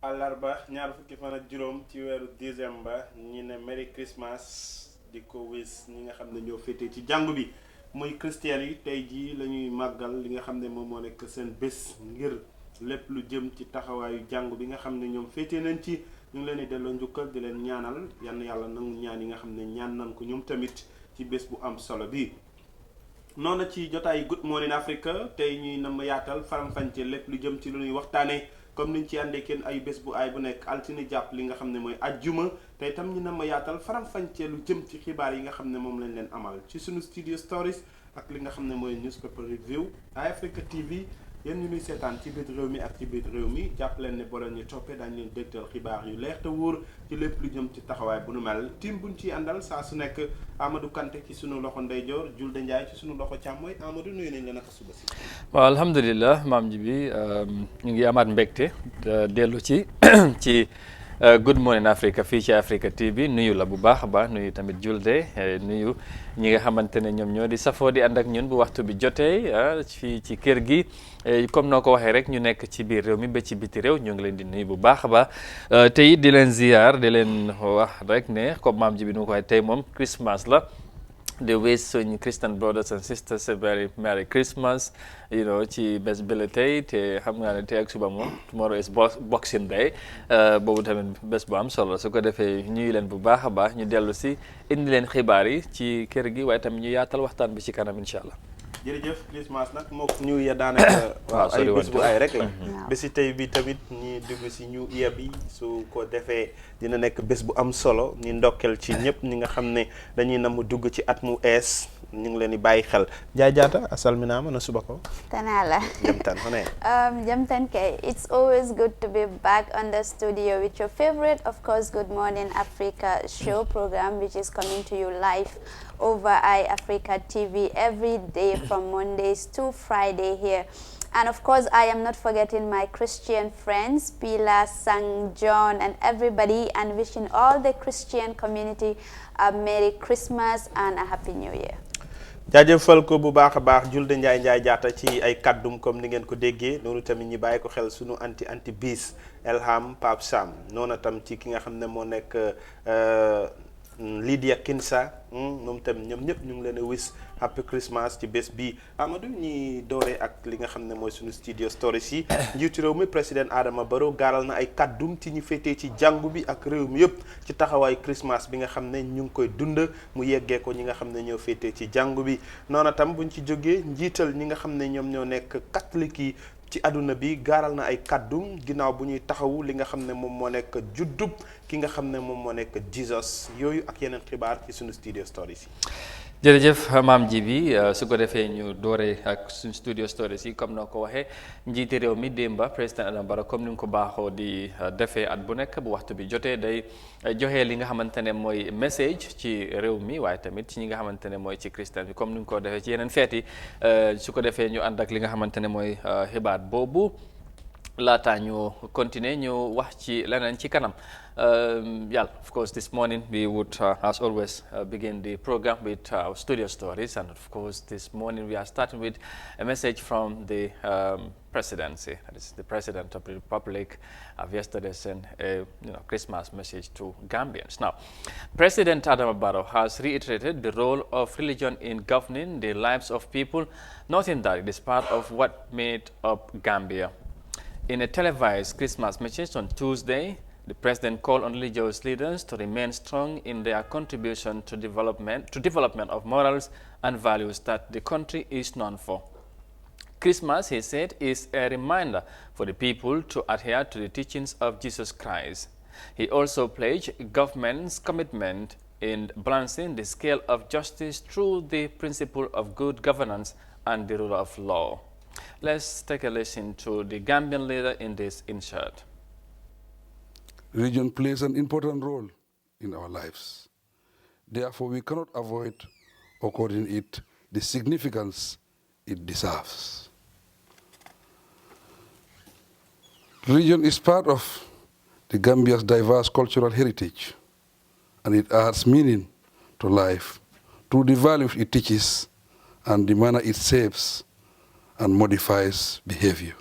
àllarba ñaar fukki fan ak juróom ci weeru décembre ñi ne Merry Christmas di ko wis ñi nga xam ne ñoo féetee ci jàngu bi muy chrétien yi tey jii la ñuy màggal li nga xam ne moom moo nekk seen bés ngir lépp lu jëm ci taxawaayu jàngu bi nga xam ne ñoom féetee nañ ci ñu ngi leen di delloo njukkal di leen ñaanal yann yàlla nangu ñaan yi nga xam ne ñaan nañ ko ñoom tamit ci bés bu am solo bi noonu ci jotaay Good Morning Africa tey ñuy nam yaatal faram-fàcce lépp lu jëm ci lu ñuy waxtaanee comme niñ ci àndee kenn ay bés bu aay bu nekk altine jàpp li nga xam ne mooy ajjuma tey itam ñu nam yaatal faram-fàcce lu jëm ci xibaar yi nga xam ne moom lañ leen amal ci suñu studio stories ak li nga xam ne mooy newspaper review Africa TV yéen ñu nuy seetaan ci biir réew mi ak ci biir réew mi jàpp leen ne boo leen ñu toppee dañ leen dégtal xibaar yu leer te wóor ci lépp lu jëm ci taxawaay bu nu mel team buñ ciy àndal saa su nekk Amadou Kanté ci sunu loxo ndeyjoor Julde Ndiaye ci sunu loxo càmmooy Amadou nuyu nañ leen ak suba si. waaw alhamdulilah maam ji bi ñu ngi amaat mbégte dellu ci ci Good Morning Africa fii ci Africa TV nuyu la bu baax a baax nuyu tamit Julde nuyu ñi nga xamante ne ñoom ñoo di safoo di ànd ak ñun bu waxtu bi jotee fii ci kër gi comme noo ko waxee rek ñu nekk ci biir réew mi ba ci biti réew ñu ngi leen di nuyu bu baax a baax te it di leen ziar di leen wax rek ne comme maam ji bi nu ko waxee tey moom Christmas la. The wish suñ Christian brothers and sisters a very Merry Christmas ci bés bi la tey te xam nga ne tey ak suba moom tomorrow is Boxing Day boobu tamit bés bu am solo su ko defee ñuy leen bu baax a baax ñu dellu si indi leen xibaar yi ci kër gi waaye tamit ñu yaatal waxtaan bi ci kanam incha allah. jërëjëf Christmas nag mook ñu ya daanaka waaw ay bés bu ay rek la bési tey bi tamit ñi dugg si ñu iya bi su ko defee dina nekk bés bu am solo ñi ndokkel ci ñëpp ñi nga xam ne dañuy nam dugg ci at mu ees ñu ngi leen di bàyyi xel jaajaata asalminaama na suba ko Tanala. jamtan hone Jamtan kay, it's always good to be back on the studio with your favorite, of course, Good Morning Africa show program, which is coming to you live over Africa TV every day from Mondays to Friday here. And of course, I am not forgetting my Christian friends, Pila, Sang, John, and everybody, and wishing all the Christian community a Merry Christmas and a Happy New Year. jaajëfal ko bu baax a baax Julde Njaay jaata ci ay kaddum comme ni ngeen ko déggee noonu tamit ñi bàyyi ko xel sunu anti bis Elham Pape Sam noonu tam ci ki nga xam ne moo nekk Lydia Kinsa moom tam ñoom ñëpp ñu ngi leen a wis happy Christmas ci bés bi Amadou ñi dooree ak li nga xam ne mooy suñu studio stories yi njiitu réew mi président Adama Barrow gaaral na ay kaddum ci ñu féetee ci jàngu bi ak réew mi yëpp ci taxawaayu Christmas bi nga xam ne ñu ngi koy dund mu yeggee ko ñi nga xam ne ñoo féetee ci jàngu bi noonu tam buñ ci jógee njiital ñi nga xam ne ñoom ñoo nekk catholique yi ci àdduna bi gaaral na ay kaddum ginnaaw bu ñuy taxawu li nga xam ne moom moo nekk juddub ki nga xam ne moom moo nekk Jesus yooyu ak yeneen xibaar ci suñu studio stories yi. jërëjëf maam ji bi su ko defee ñu dooree ak suñ studio stories yi comme noo ko waxee njiiti réew mi démba président Adama Barrow comme ni nga ko baaxoo di defee at bu nekk bu waxtu bi jotee day joxe li nga xamante ne mooy message ci réew mi waaye tamit ci ñi nga xamante ne mooy ci christian bi comme ni nga ko defee ci yeneen feet yi su ko defee ñu ànd ak li nga xamante ne mooy xibaar boobu laata ñu continuer ñu wax ci leneen ci kanam of course this morning we would as always begin the program with our studio stories, and of course this morning we are starting with a message from the presidency. That is the president of the republic yesterday sent a Christmas message to Gambians. Now, President Adama Barrow has reiterated the role of religion in governing the lives of people, noting that it is part of what made up Gambia. In a televised Christmas message on Tuesday, the president called on religious leaders to remain strong in their contribution to development of morals and values that the country is known for. Christmas, he said, is a reminder for the people to adhere to the teachings of Jesus Christ. He also pledged government's commitment in balancing the scale of justice through the principle of good governance and the rule of law. Let's take a listen to the Gambian leader in this insert. Religion plays an important role in our lives. Therefore, we cannot avoid according it the significance it deserves. Religion is part of the Gambia's diverse cultural heritage, and it adds meaning to life through the values it teaches and the manner it shapes and modifies behavior.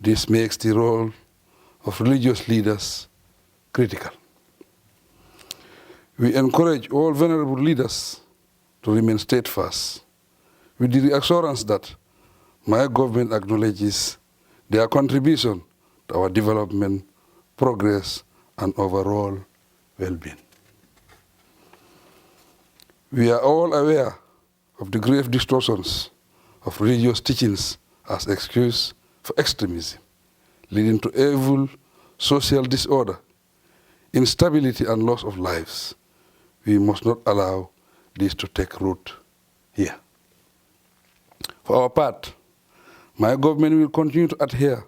This makes the role of religious leaders critical. We encourage all venerable leaders to remain steadfast with the reassurance that my government acknowledges their contribution to our development, progress, and overall well-being. We are all aware of the grave distortions of religious teachings as excuse for extremism, leading to evil social disorder, instability, and loss of lives. We must not allow this to take root here. For our part, my government will continue to adhere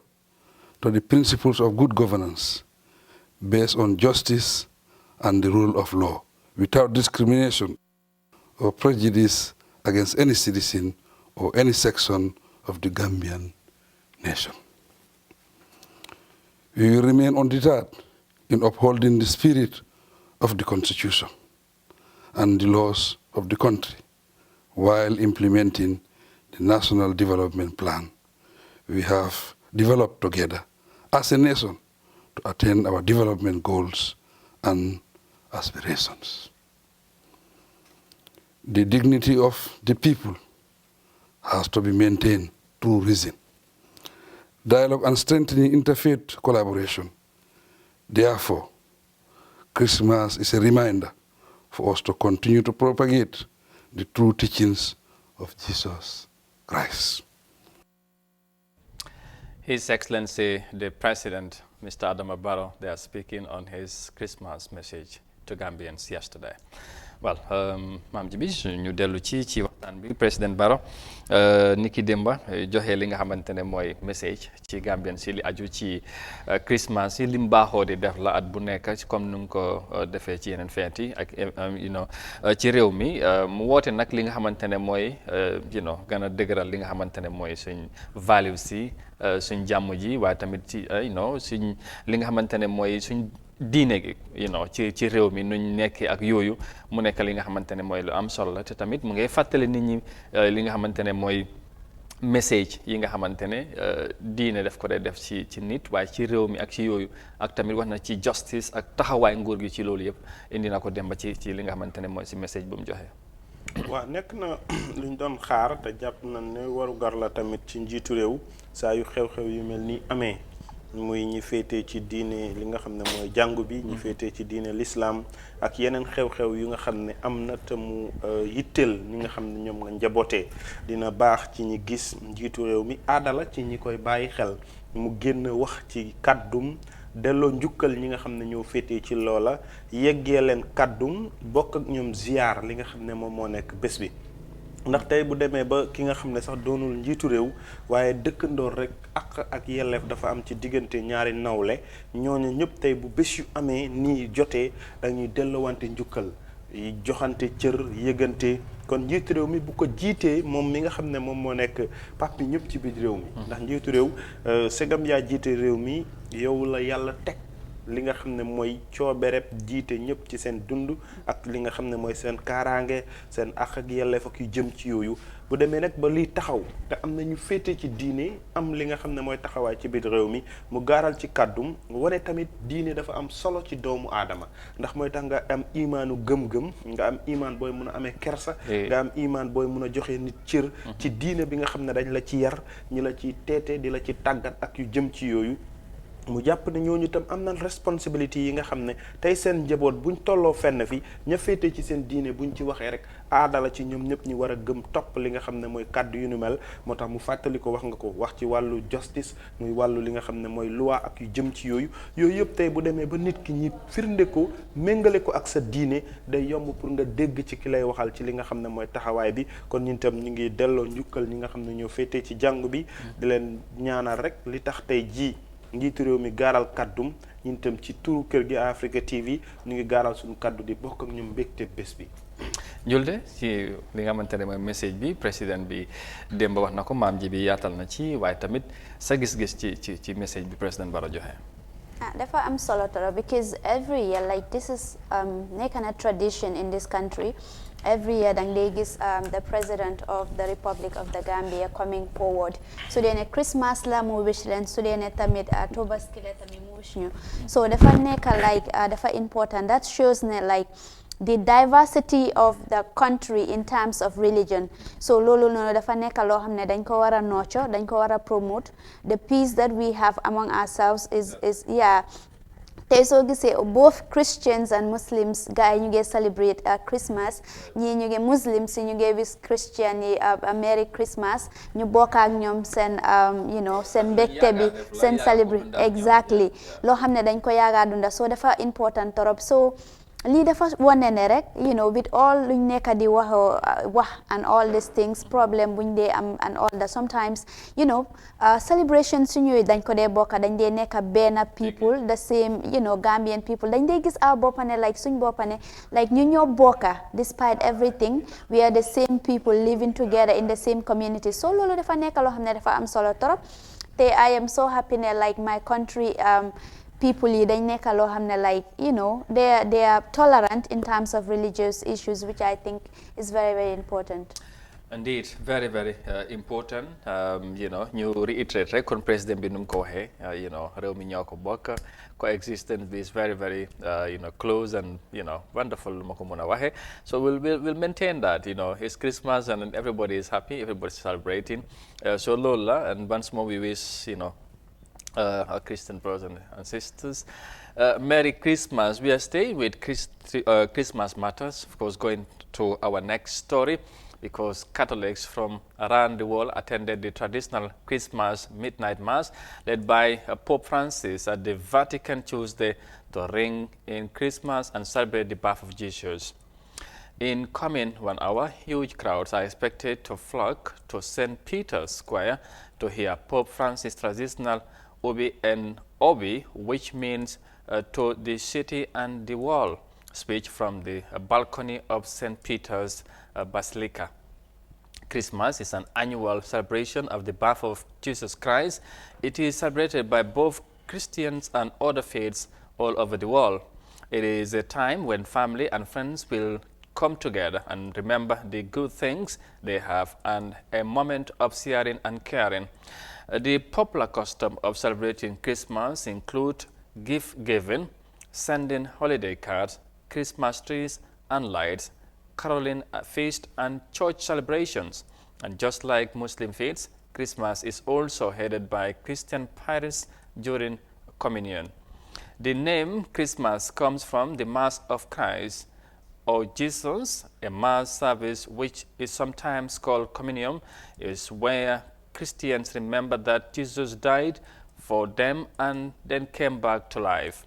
to the principles of good governance based on justice and the rule of law, without discrimination or prejudice against any citizen or any section of the Gambian nation. We will remain undeterred in upholding the spirit of the Constitution and the laws of the country while implementing the National Development Plan we have developed together as a nation to attain our development goals and aspirations. The dignity of the people has to be maintained through reason, dialogue, and strengthening interfaith collaboration. Therefore, Christmas is a reminder for us to continue to propagate the true teachings of Jesus Christ. His Excellency, the President, Mr. Adama Barrow, they are speaking on his Christmas message to Gambians yesterday. Well, Maam Jibi ñu dellu ci waxtaan bi président Barrow niki démba joxe li nga xamante ne mooy message ci Gambien si li aju ci Christmas yi lim baaxoo di def la at bu nekk comme nu ko defee ci yeneen feet yi ak ci réew mi mu woote nag li nga xamante ne mooy gën a dëgëral li nga xamante ne mooy suñ values si suñ jàmm ji waaye tamit ci suñ li nga xamante ne mooy suñ diine gi ci réew mi nuñ nekk ak yooyu mu nekk li nga xamante ne mooy lu am solo la te tamit mu ngay fàttali nit ñi li nga xamante ne mooy message yi nga xamante ne diine daf ko dee def ci nit waaye ci réew mi ak ci yooyu ak tamit wax na ci justice ak taxawaay nguur gi ci loolu yëpp indi na ko dem ba ci li nga xamante ne mooy si message bu mu joxe. waaw nekk na luñ doon xaar te jàpp na ne waru gar la tamit ci njiitu réew saa yu xew-xew yu mel ni amee muy ñi féetee ci diine li nga xam ne mooy jàngu bi ñi féetee ci diine l'islam ak yeneen xew-xew yu nga xam ne am na te mu yitteel ñi nga xam ne ñoom nga njabootee dina baax ci ñi gis njiitu réew mi aadala ci ñi koy bàyyi xel mu génn wax ci kàddum delloo njukkal ñi nga xam ne ñoo féetee ci loola yeggee leen kàddum bokk ak ñoom ziyaar li nga xam ne moom moo nekk bés bi ndax tey bu demee ba ki nga xam ne sax doonul njiitu réew waaye dëkkandoor rek ak yelleef dafa am ci diggante ñaari nawle ñooñu ñëpp tey bu bés yu amee nii jotee dañuy dellowante njukkal joxante cër yëgante kon njiitu réew mi bu ko jiitee moom mi nga xam ne moom moo nekk papi ñëpp ci biir réew mi ndax njiitu réew segam yaa jiite réew mi yow la yàlla teg li nga xam ne mooy coobereb jiite ñëpp ci seen dund ak li nga xam ne mooy seen kaaraange seen àq ak yelleef ak yu jëm ci yooyu bu demee nag ba liy taxaw te am na ñu féete ci diine am li nga xam ne mooy taxawaay ci biir réew mi mu gaaral ci kàddum wane tamit diine dafa am solo ci doomu aadama ndax mooy tax nga am imaanu gëm-gëm nga am imaan booy mun a amee kersa nga am imaan booy mun a joxe nit cër ci diine bi nga xam ne dañ la ci yar ñi la ci teete di la ci tàggat ak yu jëm ci yooyu mu jàpp ne ñooñu tam am na responsabilité yi nga xam ne tey seen njaboot buñ tolloo fenn fi ña féete ci seen diine buñ ci waxee rek aadala ci ñoom ñëpp ñi war a gëm topp li nga xam ne mooy kàddu yu nu mel moo tax mu fàttali ko wax nga ko wax ci wàllu justice muy wàllu li nga xam ne mooy loi ak yu jëm ci yooyu yëpp tey bu demee ba nit ki ñi firnde ko méngale ko ak sa diine day yomb pour nga dégg ci ki lay waxal ci li nga xam ne mooy taxawaay bi kon ñun tam ñu ngi delloo njukkal ñi nga xam ne ñoo féetee ci jàngu bi di leen ñaanal rek li tax tey jii njiitu réew mi gaaral kàddum ñun itam ci turu kër gi Africa TV ñu ngi gaaral suñu kàddu di bokk ak ñoom mbégte bés bi. Julde ci li nga xamante ne mooy message bi président bi démb wax na ko maam ji bi yaatal na ci waaye tamit sa gis-gis ci message bi président Barrow joxe. dafa am solo trop because every year like this is nekk na tradition in this country. Every year dang day gis the president of the Republic of the Gambia coming forward. So then Christmas la mu wish len so then tamit Tobaski la tamit mu push ñu so dafa nekk like dafa important that shows ne like the diversity of the country in terms of religion so loolu noonu dafa nekk loo xam ne dañ ko war a nurture dañ ko war a promote the peace that we have among ourselves is yeah tey soo gisee both Christians and Muslims gars yi ñu ngi celebrate Christmas ñii ñu ngi Muslims yi ñu ngi wish Christian yi Merry Christmas ñu bokk ak ñoom seen you know seen mbégte bi seen celebrate exactly loo xam ne dañ ko yaaga dunda so dafa important torop so lii dafa wane ne rek you know with all luñ nekk di wax and all these things problème buñ dee am and all that sometimes you know celebration suñuy dañ ko dee bokka dañ dee nekk benn people the same you know Gambian people dañ dee gis our boppa ne like suñ boppa ne like ñu ñoo bokka despite everything we are the same people living together in the same community so loolu dafa nekk loo xam ne dafa am solo trop te I am so happy ne like my country people yi dañ nekk loo xam ne like you know they are tolerant in terms of religious issues which I think is very very important. Indeed, very, very important. You know, ñu reiterate rek kon président bi nu mu ko waxee you know réew mi ñoo ko bokk coexistence is very, very you know close and you know wonderful ma ko mën a waxee so we'll maintain that you know it's Christmas and everybody is happy everybody is celebrating so loolu la and once more we wish you know our Christian brothers and sisters. Merry Christmas. We are staying with Christmas matters, of course, going to our next story because Catholics from around the world attended the traditional Christmas midnight mass led by Pope Francis at the Vatican Tuesday to ring in Christmas and celebrate the birth of Jesus. In coming 1 hour, huge crowds are expected to flock to St. Peter's Square to hear Pope Francis' traditional Obi and Obi, which means to the city and the world, speech from the balcony of St. Peter's Basilica. Christmas is an annual celebration of the birth of Jesus Christ. It is celebrated by both Christians and other faiths all over the world. It is a time when family and friends will come together and remember the good things they have and a moment of sharing and caring. The popular custom of celebrating Christmas include gift giving, sending holiday cards, Christmas trees and lights, caroling feast and church celebrations. And just like Muslim faiths, Christmas is also headed by Christian parents during communion. The name Christmas comes from the Mass of Christ or Jesus, a mass service which is sometimes called communion, is where Christians remember that Jesus died for them and then came back to life.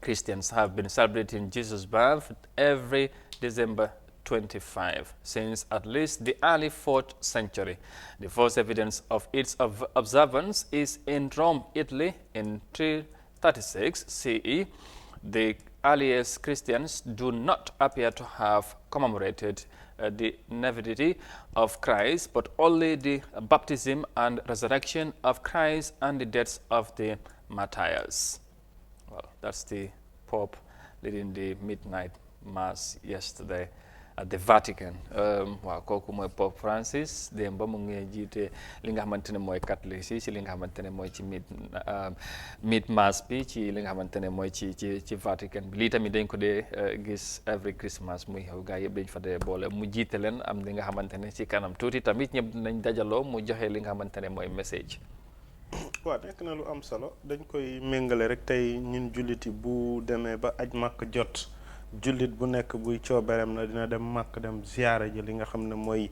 Christians have been celebrating Jesus' birth every December 25 since at least the early 4th century. The first evidence of its observance is in Rome, Italy in 336 CE. The earliest Christians do not appear to have commemorated the nativity of Christ, but only the baptism and resurrection of Christ and the deaths of the martyrs. Well, that's the Pope leading the midnight mass yesterday at the Vatican. Waaw kooku mooy Pope Francis démb ba mu ngi jiite li nga xamante ne mooy catholique ci li nga xamante ne mooy ci mid mass bi ci li nga xamante ne mooy ci Vatican bi lii tamit dañ ko dee gis every Christmas muy xew gaa yëpp dañ fa dee boole mu jiite leen am li nga xamante ne ci kanam tuuti tamit ñëpp nañ dajaloo mu joxe li nga xamante ne mooy message. waaw nekk na lu am solo dañ koy méngale rek tey ñun julliti bu demee ba aj màkk jot jullit bu nekk buy coobereem na dina dem màkk dem ziyaara ji li nga xam ne mooy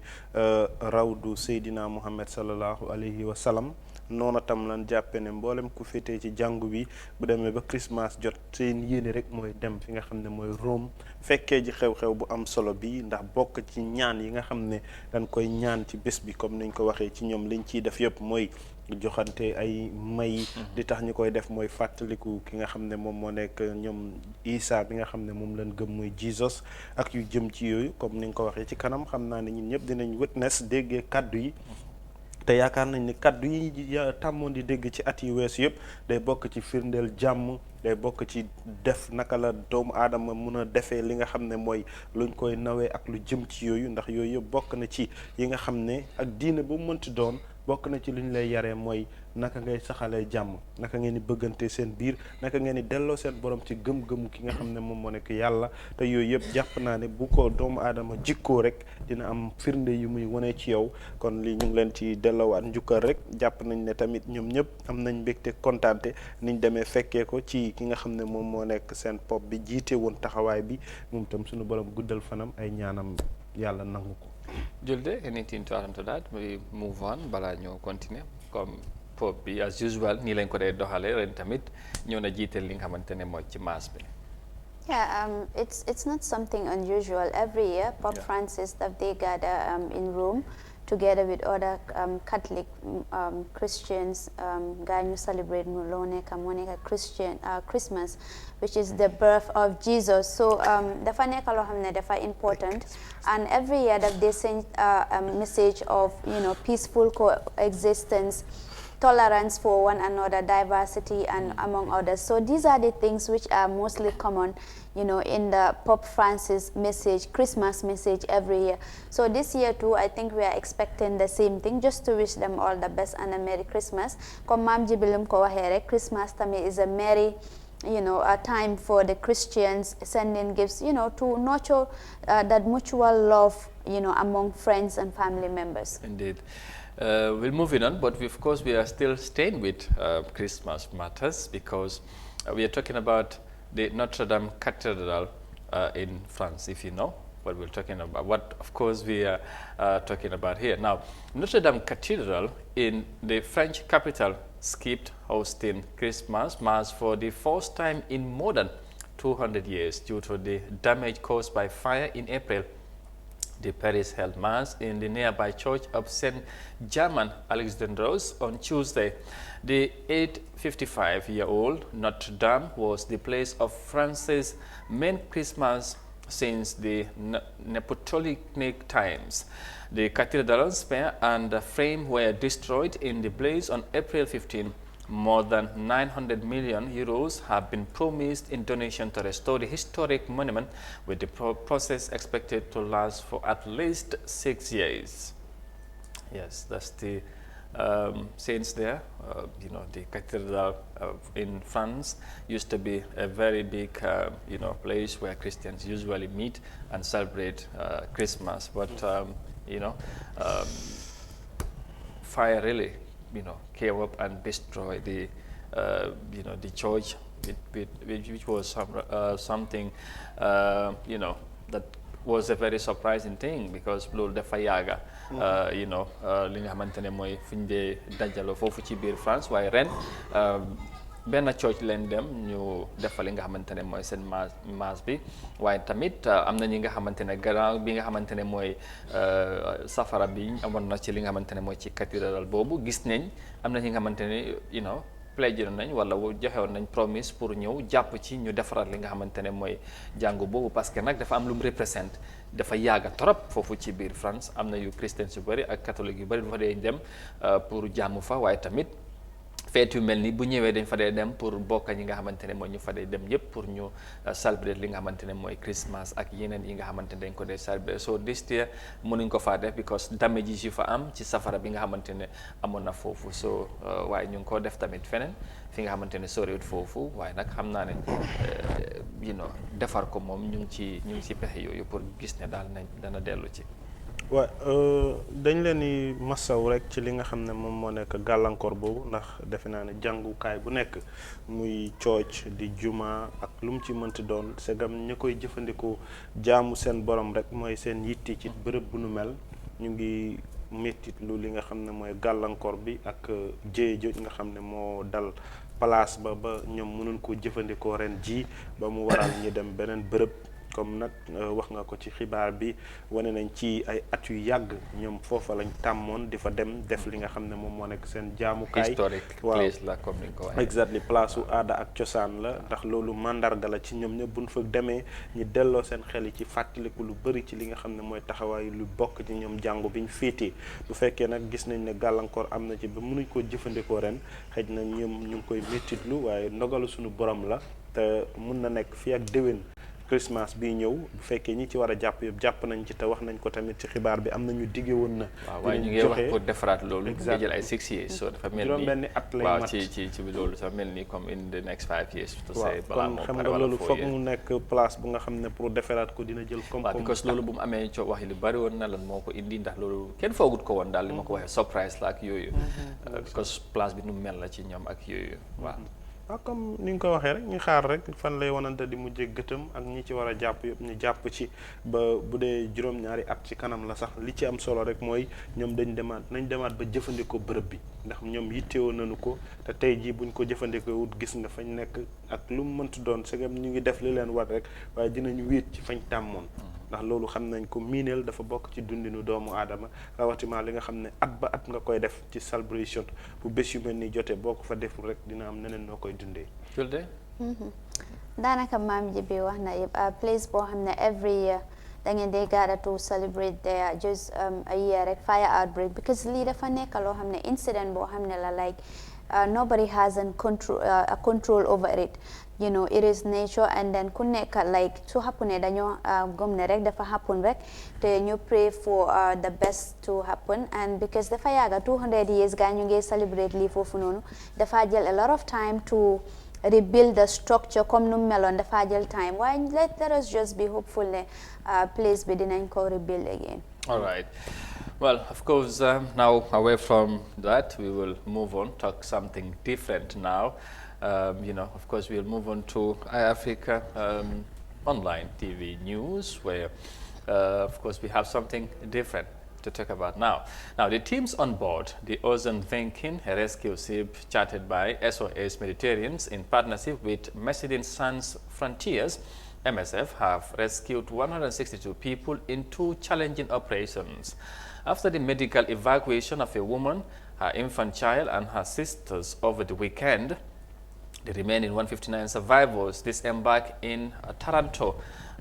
rawdu Seydina Muhammad sallallahu alayhi wa sallam noonu tam lan jàppe ne mboolem ku féetee ci jàngu bi bu demee ba Christmas jot seen yéene rek mooy dem fi nga xam ne mooy Rome fekkee ji xew-xew bu am solo bi ndax bokk ci ñaan yi nga xam ne dañ koy ñaan ci bés bi comme niñ ko waxee ci ñoom liñ ciy def yëpp mooy joxante ay may di tax ñu koy def mooy fàttaliku ki nga xam ne moom moo nekk ñoom Isa bi nga xam ne moom lañ gëm mooy Jesus ak yu jëm ci yooyu comme ni nga ko waxee ci kanam xam naa ne ñun ñëpp dinañ witness déggee kaddu yi te yaakaar nañ ne kaddu yi tàmmoon di dégg ci at yi weesu yëpp day bokk ci firndeel jàmm day bokk ci def naka la doomu aadama mun a defee li nga xam ne mooy luñ koy nawee ak lu jëm ci yooyu ndax yooyu yëpp bokk na ci yi nga xam ne ak diine bu mënti doon bokk na ci lu ñu lay yaree mooy naka ngay saxalee jàmm, naka ngeen di bëggante seen biir, naka ngeen di delloo seen borom ci gëm-gëmu ki nga xam ne moom moo nekk yàlla. te yooyu yëpp jàpp naa ne bu ko doomu aadama jikkoo rek dina am firnde yu muy wane ci yow. kon lii ñu ngi leen ci delloowaat njukkal rek. jàpp nañ ne tamit ñoom ñëpp am nañ mbégte kontaante niñ demee fekkee ko ci ki nga xam ne moom moo nekk seen pop bi jiite woon taxawaay bi moom tam suñu borom guddal fanam ay ñaanam yàlla nangu ko. Julde, anything to add to that? We move on balaa ñoo continuer comme pop bi as usual nii lañ ko dee doxalee ren tamit ñëw na jiital li nga xamante ne mooy ci maas bi. Yeah, it's not something unusual. Every year, Pope Francis, that they gather in Rome together with other Catholic Christians. Guy celebrate Monica Christian Christmas, which is the birth of Jesus. So dafa nekk loo xam ne dafa important, and every year that they send a message of peaceful coexistence, tolerance for one another, diversity, and among others. So these are the things which are mostly common, in the Pope Francis message, Christmas message every year. So this year too, I think we are expecting the same thing, just to wish them all the best and a Merry Christmas. Comme Mam Jibilim ko waxe rek, Christmas tami is a merry, a time for the Christians sending gifts, to nurture that mutual love, among friends and family members. Indeed. We'll move on, but of course we are still staying with Christmas matters because we are talking about the Notre Dame Cathedral in France, if you know what we're talking about, what of course we are talking about here. Now, Notre Dame Cathedral in the French capital skipped hosting Christmas Mass for the first time in more than 200 years due to the damage caused by fire in April. The Paris held Mass in the nearby church of St. Germain Alexandros on Tuesday. The 855-year-old Notre Dame was the place of France's main Christmas since the Neolithic times. The cathedral spire and the frame were destroyed in the blaze on April 15. More than 900 million euros have been promised in donation to restore the historic monument, with the process expected to last for at least 6 years. Yes, that's the saints there. The cathedral in France used to be a very big, place where Christians usually meet and celebrate Christmas. But fire really came up and destroyed the the church, which was something that was a very surprising thing, because loolu dafa yàgga li nga xamante ne mooy fu ñu dee dajaloo foofu ci biir France, waaye ren benn church leen dem ñu defal li nga xamante ne mooy seen maas bi. waaye tamit am na ñi nga xamante ne gannaaw bi nga xamante ne mooy safara bi amoon na ci li nga xamante ne mooy ci cathédrale boobu, gis nañ am na ñi nga xamante ne pledge nañ wala joxewoon nañ promise pour ñëw jàpp ci ñu defaraat li nga xamante ne mooy jàngu boobu, parce que nag dafa am lu mu représente. dafa yàgga trop foofu ci biir France, am na yu chrétiens yu bëri ak catholique yu bëri dafa dee dem pour jàmm fa, waaye tamit feet yu mel ni bu ñëwee dañ fa dee dem pour bokk ñi nga xamante ne mooy ñu fa dee dem yëpp pour ñu célébrer li nga xamante ne mooy Christmas ak yeneen yi nga xamante ne dañ ko dee célébrer. So this year mënuñ ko faa def because damage yi fa am ci safara bi nga xamante ne amoon na foofu. So waaye ñu ngi ko def tamit feneen fi nga xamante ne soriwut foofu, waaye nag xam naa ne defar ko moom ñu ngi ci pexe yooyu pour gis ne daal nañ dana dellu ci. waaw dañ leen di masaw rek ci li nga xam ne moom moo nekk gàllankoor boobu, ndax defe naa ne jàngukaay bu nekk muy church di juma ak lu mu ci mënti doon, segam ña koy jëfandikoo jaamu seen borom rek mooy seen yitti ci bërëb bu nu mel, ñu ngi mettit lu li nga xam ne mooy gàllankoor bi ak jéye joj nga xam ne moo dal place ba ñoom mënuñ ko jëfandikoo ren ji ba mu waral ñu dem beneen bërëb. comme nag wax nga ko ci xibaar bi, wane nañ ci ay at yu yàgg ñoom foofa lañ tàmmoon di fa dem def li nga xam ne moom moo nekk seen jaamukaay. historique place la comme ni nga ko waxee. exactly place su aada ak cosaan la, ndax loolu mandarga la ci ñoom ñëpp buñ fa demee ñu delloo seen xel yi ci fàttaliku lu bëri ci li nga xam ne mooy taxawaay lu bokk ci ñoom jàngu bi ñu féetee. bu fekkee nag gis nañ ne gàllankoor am na ci ba mënuñ koo jëfandikoo ren, xëj na ñoom ñu ngi koy méttitlu, waaye ndogalu suñu borom la te mun na nekk fii ak déwén. Christmas bii ñëw bu fekkee ñi ci war a jàpp yëpp jàpp nañ ci te wax nañ ko tamit ci xibaar bi am na ñu dige woon na. waaw waaye ñu ngi wax pour defaraat loolu. exactement jël ay 6 years. so dafa mel ni juróom-benni at lay waaw mat ci loolu dafa mel ni comme in the next 5 years. waaw kon xam nga loolu foog mu nekk place bu nga xam ne pour defaraat ko dina jël. comme waaw because loolu bu mu amee co wax yi lu bari woon na lan moo ko indi ndax loolu kenn foogut ko woon daal li ma ko waxee surprise la ak yooyu. because place bi nu mu mel la ci ñoom ak yooyu waaw. waaw comme ni nga ko waxee rek ñu xaar rek fan lay wanante di mujjee gëtëm ak ñi ci war a jàpp yëpp ñu jàpp ci ba bu dee juróom-ñaari at ci kanam la sax li ci am solo rek mooy ñoom nañ demaat ba jëfandikoo bërëb bi ndax ñoom yittewoo nañu ko te tey jii buñ ko jëfandikoo wut gis nga fañ nekk ak lu mu mënti doon segam ñu ngi def li leen war rek waaye dinañu wéet ci fañ tàmmoon ndax loolu xam nañ ko miineel dafa bokk ci dundinu doomu aadama rawatina li nga xam ne at ba at nga koy def ci celebration bu bés yu mel ni jotee boo ko fa deful rek dina am neneen noo koy dundee. Julde. daanaka maam ji bi wax na yëpp place boo xam ne every year da ngeen dee gather to celebrate there just a year rek fire outbreak because lii dafa nekk loo xam ne incident boo xam ne la like nobody has a control over it. You know, it is nature and then ku nekk like su happen dañoo gëm ne rek dafa happen rek te ñu pray for the best to happen and because dafa yàgga 200 years gaa ñu ngi celebrate lii foofu noonu dafa jël a lot of time to rebuild the structure comme nu meloon dafa jël time waaye let us just be hopeful ne place bi dinañ ko rebuild again. All right. Well, of course, now away from that, we will move on, talk something different now. You know, of course, we'll move on to iAfrica online TV news, where, of course, we have something different to talk about now. Now, the teams on board the Ocean Viking rescue ship chartered by SOS Mediterranean in partnership with Mercedes Sans Frontiers, MSF, have rescued 162 people in 2 challenging operations. After the medical evacuation of a woman, her infant child, and her sisters over the weekend, the remaining 159 survivors disembarked in Taranto,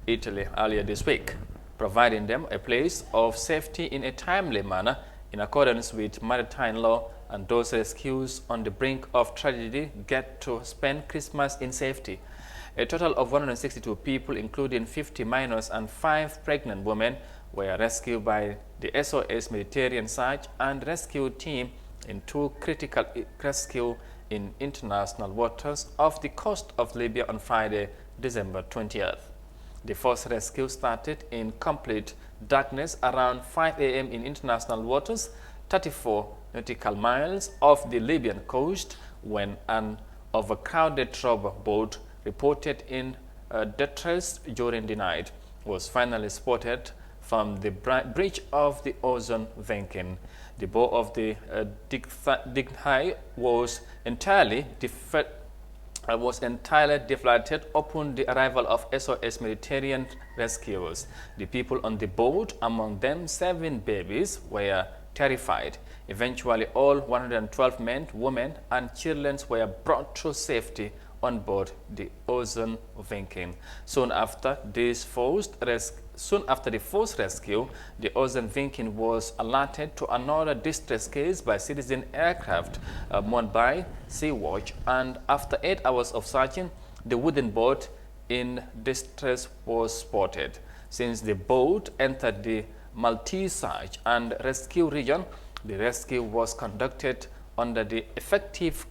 Italy earlier this week, providing them a place of safety in a timely manner in accordance with maritime law, and those rescues on the brink of tragedy get to spend Christmas in safety. A total of 162 people, including 50 minors and 5 pregnant women, were rescued by the SOS Mediterranean Search and Rescue Team in 2 critical rescue in international waters off the coast of Libya on Friday, December 20th. The first rescue started in complete darkness around 5 a.m. in international waters, 34 nautical miles off the Libyan coast, when an overcrowded rubber boat reported in distress during the night was finally spotted from the bridge of the Ocean Viking. The bow of the Dignhai was entirely deflated upon the arrival of SOS Mediterranean rescuers. The people on the boat, among them 7 babies, were terrified. Eventually, all 112 men, women, and children were brought to safety on board the Ocean Viking. Soon after the first rescue, the Ocean Viking was alerted to another distress case by citizen aircraft manned by Sea-Watch, and after 8 hours of searching, the wooden boat in distress was spotted. Since the boat entered the Maltese search and rescue region, the rescue was conducted under the effective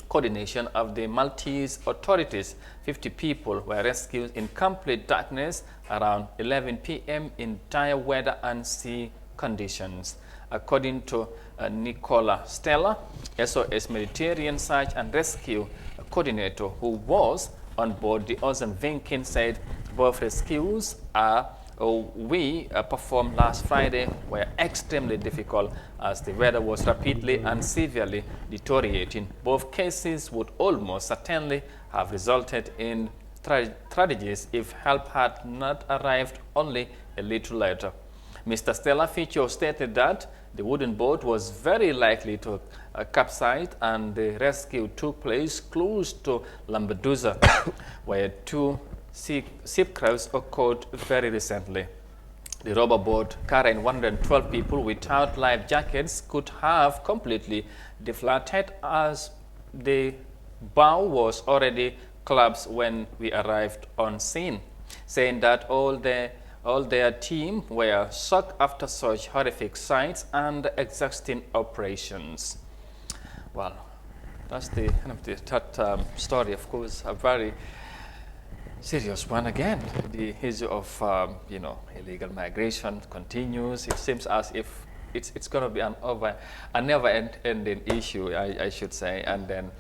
coordination of the Maltese authorities. 50 people were rescued in complete darkness around 11 p.m. in dire weather and sea conditions. According to Nicola Stella, SOS Mediterranean Search and Rescue Coordinator, who was on board the Ocean Viking, said both rescues we performed last Friday were extremely difficult as the weather was rapidly and severely deteriorating. Both cases would almost certainly have resulted in tragedies if help had not arrived only a little later. Mr. Stella Ficho stated that the wooden boat was very likely to capsize, and the rescue took place close to Lampedusa, where 2 shipwrecks occurred very recently. The rubber boat carrying 112 people without life jackets could have completely deflated as the bow was already collapsed when we arrived on scene, saying that all their team were shocked after such horrific sights and exhausting operations. Well, that's the kind of the third story. Of course, a very serious one again. The issue of illegal migration continues. It seems as if it's going to be a never-ending issue, I should say, and then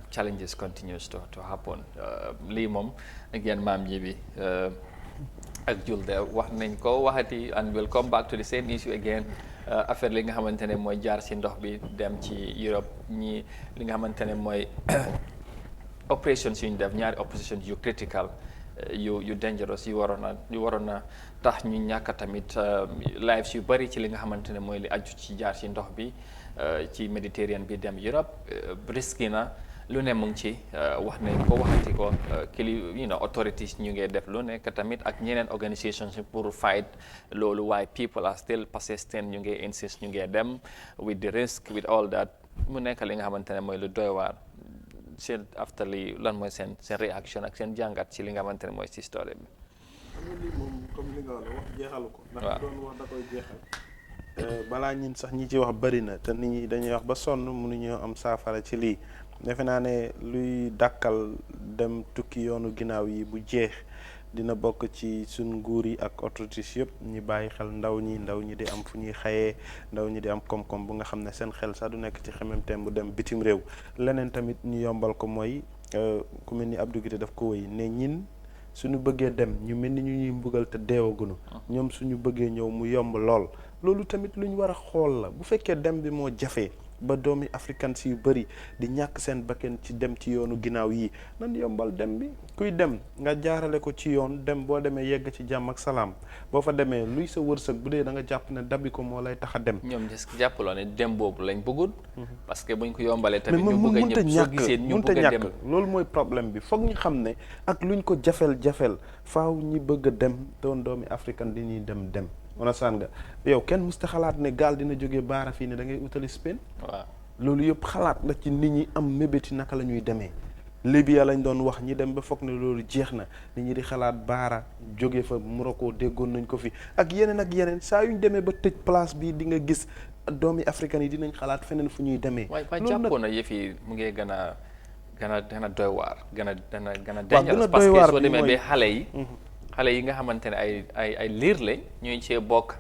challenges continues to happen. Lii moom again maam ji bi ak Julde wax nañ ko waxati, and we'll come back to the same issue again. Affaire li nga xamante ne mooy jaar ci ndox bi dem ci Europe, ñi li nga xamante ne mooy operations yu ñu def, ñaari operations yu critical yu dangerous yu waroon a tax ñu ñàkk tamit lives yu bari ci li nga xamante ne mooy li aju ci jaar ci ndox bi ci Méditerranée bi dem Europe. Risque na lu ne mu ngi ci wax nañ ko waxati ko authorities ñu ngi def lu nekk tamit ak ñeneen organisations pour fight loolu, waaye people are still persistent, ñu ngi insist, ñu ngi dem with the risk, with all that. Mu nekk li nga xamante ne mooy lu doy waar. Seen after li lan mooy seen réaction ak seen jàngat ci li nga xamante ne mooy ci story bi. lii moom comme li nga wax jeexalu ko. ndax doon wax da koy jeexal. balaa ñun sax ñi ci wax bëri na te nit ñi dañuy wax ba sonn mënuñoo am saafara ci lii. defe naa ne luy dàkkal dem tukki yoonu ginnaaw yi bu jeex dina bokk ci suñ nguur yi ak autorités yëpp ñi bàyyi xel ndaw ñi di am fu ñuy xayee, ndaw ñi di am koom-koom bu nga xam ne seen xel sax du nekk ci xememteem bu dem bitim réew. leneen tamit ñu yombal ko mooy ku mel ni Abdou Guité daf ko wéy ne ñin suñu bëggee dem ñu mel ni ñu ñuy mbugal te deewagunu, ñoom suñu bëggee ñëw mu yomb lool. loolu tamit lu ñu war a xool la. bu fekkee dem bi moo jafee ba doomi africain yu bëri di ñàkk seen bakkan ci dem ci yoonu ginnaaw yi, nan yombal dem bi. kuy dem nga jaarale ko ci yoon dem, boo demee yegg ci jàmm ak salaam. boo fa demee luy sa wërsëg bu dee da nga jàpp ne dabi ko moo lay tax a dem. ñoom jàppaloo ne dem boobu lañ bëggul. parce que buñ ko yombalee tamit ñu bëgg a ñëpp soo gisee ñu bëgg a dem. loolu mooy problème bi. foog ñu xam ne ak luñ ko jafel faaw ñi bëgg a dem doon doomi africain di ñuy dem. understand nga yow kenn musta xalaat ne gaal dina jógee baara fii ne da ngay utali Spain. waaw loolu yëpp xalaat la ci nit ñi am mébéti naka la ñuy demee. Libya lañ doon wax ñi dem ba foog ne loolu jeex na, nit ñi di xalaat baara jóge fa Morocco déggoon nañ ko fi ak yeneen saa yuñ demee ba tëj place bi di nga gis doomi africain yi dinañ xalaat feneen fu ñuy demee. waaye jàppoon na yëf yi mu ngi gën a doy waar gën a dangereux parce que soo demee ba xale yi nga xamante ne ay liir lañ ñuy cee bokk,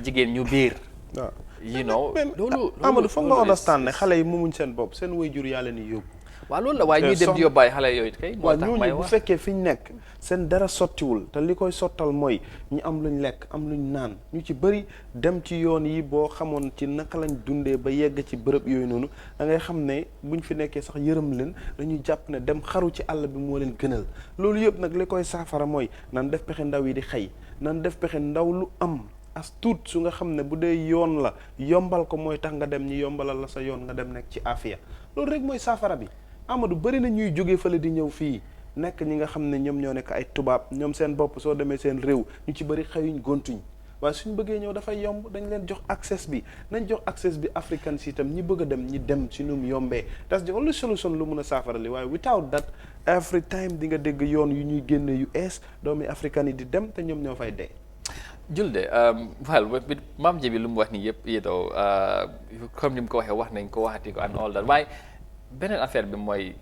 jigéen ñu biir. waaw loolu Amadou foog nga understand ne xale yi moomuñ seen bopp, seen waajur yaa leen di yóbbu. waaw loolu la, waaye ñuy dem di yóbbaay xale yooyu kay. moo tax may wax bu fekkee fi ñu nekk seen dara sottiwul te li koy sottal mooy ñu am luñ lekk am luñ naan, ñu ci bëri dem ci yoon yi boo xamoon ci naka lañ dundee ba yegg ci bërëb yooyu noonu da ngay xam ne buñ fi nekkee sax yërëm leen, dañuy jàpp ne dem xaru ci àll bi moo leen gënal. loolu yëpp nag li koy saafara mooy nan def pexe ndaw yi di xëy, nan def pexe ndaw lu am as tuut su nga xam ne bu dee yoon la yombal ko mooy tax nga dem ñi yombalal la sa yoon nga dem nekk ci afiya. loolu rek mooy saafara bi. Amadou bëri na ñuy jógee fële di ñëw fii nekk ñi nga xam ne ñoom ñoo nekk ay tubaab, ñoom seen bopp soo demee seen réew ñu ci bëri xëyuñ gontuñ, waaye suñ bëggee ñëw dafay yomb. dañ leen jox access bi, nañ jox access bi africain si itam ñi bëgg a dem ñi dem si nu mu yombee. that's the only solution lu mun a saafara li. waaye without that every time di nga dégg yoon yu ñuy génne US doomi africain yi di dem te ñoom ñoo fay dee. Julde maam ji bi lu mu wax nii yëpp comme ni mu ko waxee wax nañ ko waxati ko and all that, waaye beneen affaire bi mooy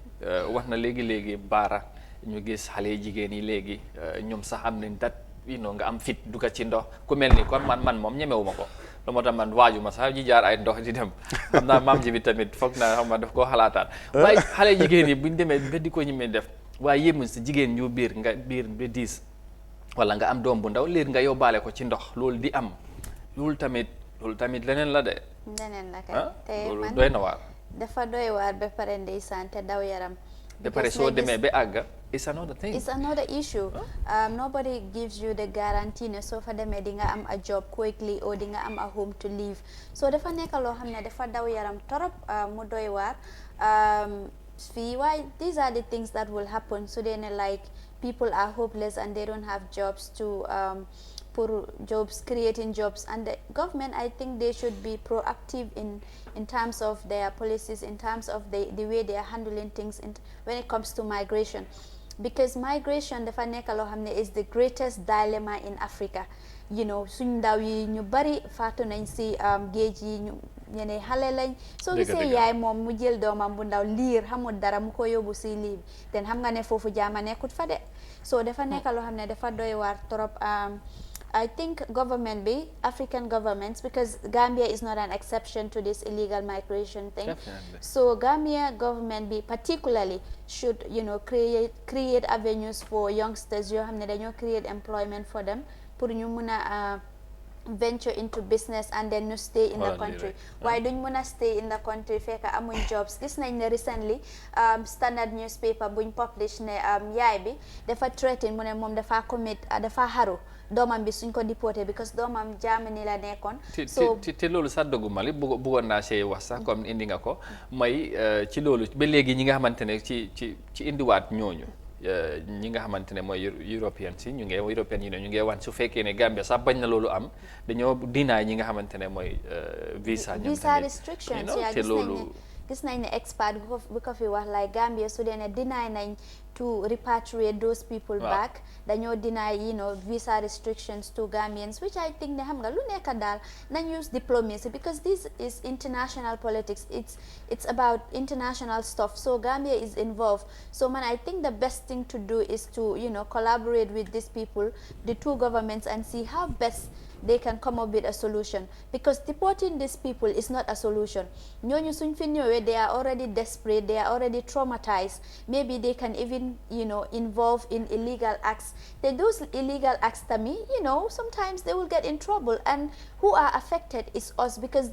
wax na léegi baara ñu gis xale yi jigéen yi léegi ñoom sax am nañ dat nga am fit dugga ci ndox ku mel ni kon man moom ñemewuma ko. lu moo tax man waajuma sax ji jaar ay ndox di dem xam naa maam ji bi tamit foog naa xam ma daf koo xalaataat. waaye xale jigéen yi buñ demee ba di ko ñemee def, waaye yéemuñ si jigéen ñu biir ba diis wala nga am doom bu ndaw liir nga yóbbaale ko ci ndox, loolu di am loolu tamit leneen la de. leneen la kay te loolu man doy na waar. dafa doy waar ba pare ndeysaan te daw yaram. ba pare soo demee ba àgga it's another thing. It's another issue. Nobody gives you the guarantee ne soo fa demee di nga am a job quickly or di nga am a home to live. So dafa nekk loo xam ne dafa daw yaram torop mu doy waar. Fii waaye these are the things that will happen su dee ne like people are hopeless and they don't have jobs to for jobs, creating jobs, and the government, I think they should be proactive in terms of their policies, in terms of the way they are handling things when it comes to migration, because migration dafa nekk loo xam ne is the greatest dilemma in Africa. You know, suñ ndaw yi ñu bari faatu nañ si géej yi ñu ñene xale lañ soo gisee yaay moom mu jël doomam bu ndaw liir xamul dara mu ko yóbbu si lii den xam nga ne foofu jaama nekkut fa de so dafa nekk loo xam ne dafa doy waar trop. I think government bi, African governments, because Gambia is not an exception to this illegal migration thing. Definitely. So Gambia government bi particularly should, you know, create avenues for youngsters yoo xam ne dañoo create employment for them pour ñu mun a venture into business and then ñu stay in the country. Waaye duñ mun a stay in the country fekk amuñ jobs. Gis nañ ne recently standard newspaper buñ publish ne yaay bi dafa threaten mu ne moom dafa commit dafa xaru doomam bi suñ ko déporté because doomam Germany la nekkoon. so te loolu sax doggu Mali bëggoon naa see wax sax comme indi nga ko mooy ci loolu ba léegi ñi nga xamante ne ci indiwaat ñooñu ñi nga xamante ne mooy European si ñu ngi European yi ne ñu ngi wan su fekkee ne Gambia sax bañ na loolu am dañoo dinaay ñi nga xamante ne mooy visa restrictions te loolu gis nañ ne expert bu ko fi wax like Gambia su dee ne deny nañ to repatriate those people back dañoo deny, you know, visa restrictions to Gambians, which I think ne xam nga lu nekk daal nañ use diplomacy because this is international politics, it's about international stuff, so Gambia is involved. So man, I think the best thing to do is to, you know, collaborate with these people, the two governments, and see how best they can come up with a solution, because deporting these people is not a solution. ñooñu suñ fi ñëwee they are already desperate, they are already traumatized, maybe they can even, you know, involve in illegal acts. Those illegal acts to me, you know, sometimes they will get in trouble, and who are affected is us, because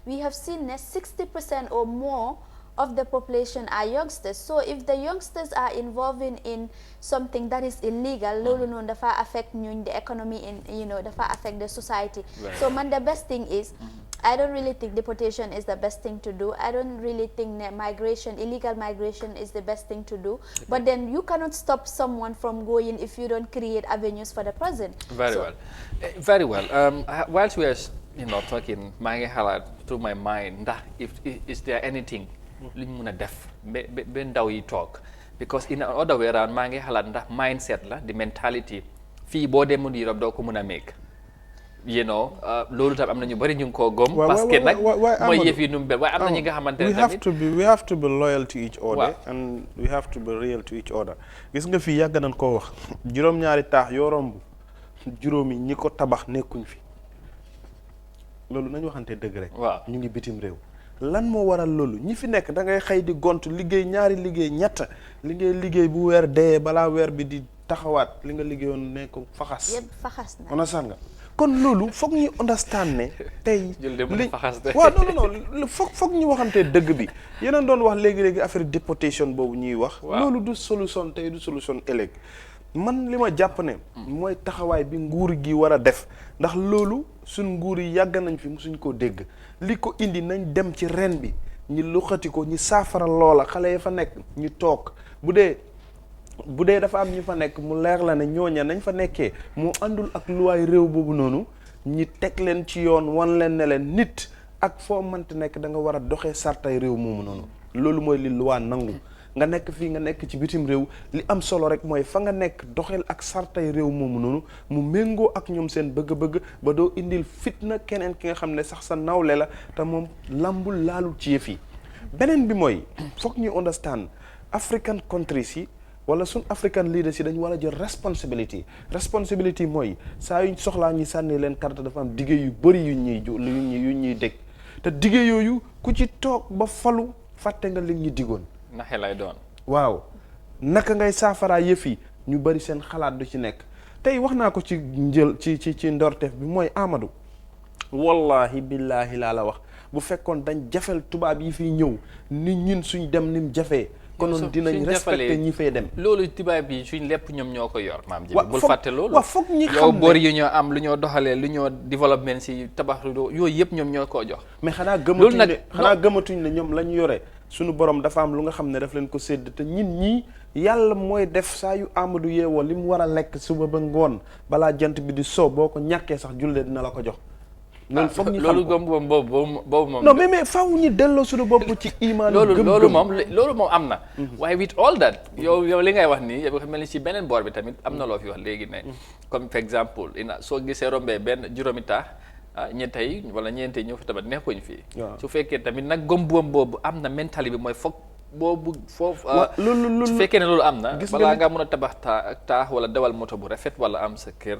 we have seen 60% or more of the population are youngsters. So if the youngsters are involving in something that is illegal, lolu non dafa affect ñun the economy, in, you know, dafa affect the society. Right. So man, the best thing is, I don't really think deportation is the best thing to do. I don't really think that illegal migration is the best thing to do. Okay. But then you cannot stop someone from going if you don't create avenues for the present. Very well. Whilst we are, you know, talking, maa ngi xalaat through my mind ndax is there anything lu ñu mën a def ba ndaw yi toog, because in other way around maa ngi xalaat ndax mindset la, the mentality fii boo demoon Europe doo ko mën a make, you know, loolu tam am na ñu bari ñu ngi koo gom parce que nag mooy yëf yi nu mu mel waaye am na ñi nga xamante ne tamit we have to be loyal to each other and we have to be real to each other. Gis nga fii yàgg nañ koo wax juróom-ñaari taax yoo romb juróomi ñi ko tabax nekkuñ fi, loolu nañu waxante dëgg rek. ñu ngi bitim réew. lan moo waral loolu ñi fi nekk da ngay xëy di gont liggéey ñaari liggéey ñett li ngay liggéey bu weer dee balaa weer bi di taxawaat li nga liggéeyoon ne ko faxas. yëpp faxas na understand nga kon loolu foog ñu understand ne tey. li faxas de waaw non foog ñu waxante dëgg bi yeneen doon wax léegi affaire déportation boobu ñuy wax. loolu du solution tey du solution ëllëg. man li ma jàpp ne mooy taxawaay bi nguur gi war a def ndax loolu suñ nguur yi yàgg nañ fi musuñ koo dégg li ko indi nañ dem ci ren bi ñi luxati ko ñi saafara loola xale ya fa nekk ñu toog bu dee dafa am ñu fa nekk mu leer la ne ñooña nañ fa nekkee moo àndul ak luwaay réew boobu noonu ñi teg leen ci yoon wan leen ne leen nit ak foo mënti nekk da nga war a doxee sartay réew moomu noonu loolu mooy li luwaa nangu. nga nekk fii nga nekk ci bitim réew li am solo rek mooy fa nga nekk doxel ak sartay réew moomu noonu mu méngoo ak ñoom seen bëgg-bëgg ba doo indil fitna keneen ki nga xam ne sax sa nawle la te moom lambul laalul ci yëf yi. beneen bi mooy foog ñu understand African countries yi wala suñ African leaders yi dañu war a jël responsibility mooy saa yuñ soxlaa ñi sànni leen carte dafa am dige yu bëri yu ñuy dégg te dige yooyu ku ci toog ba falu fàtte nga li ñu digoon. naxe lay doon. waaw naka ngay saafaraa yëf yi ñu bari seen xalaat du ci nekk tey wax naa ko ci ci ndorteef bi mooy Amadou wallahi billahi laa la wax bu fekkoon dañ jafel tubaab yi fiy ñëw ni ñun suñ dem ni mu jafee konoon dinañ respecté ñi fay dem. loolu tubaab yi suñ lépp ñoom ñoo ko yor maam ji bul fàtte loolu. waaw foog ñi xam ne yow boor yu ñoo am lu ñoo doxalee lu ñoo développement si tabax yooyu yëpp ñoom ñoo koo jox. mais xanaa gëmatuñ ne ñoom la ñu yore sunu borom dafa am lu nga xam ne daf leen ko sédd te ñin ñii yàlla mooy def saa yu Amadou yeewoo li mu war a lekk suba ba ngoon balaa jant bi di so boo ko ñàkkee sax jullee dina la ko jox. loolu foog ñu xam ko boobu moom. non mais faaw ñu delloo suñu bopp ci imaan. loolu moom am na. waaye with all that yow li ngay wax nii yow mel ni si beneen boor bi tamit am na loo fi wax léegi ne. comme par exemple soo gisee rombee benn juróomi taax ñeente yi wala ñeente yi ñoo fi tabat nekkuñ fii. su fekkee tamit nag gëm-gëm boobu am na mentalité bi mooy foog boobu foofu. su fekkee ne loolu am na. balaa ngaa mën a tabax taax wala dawal moto bu rafet wala am sa kër.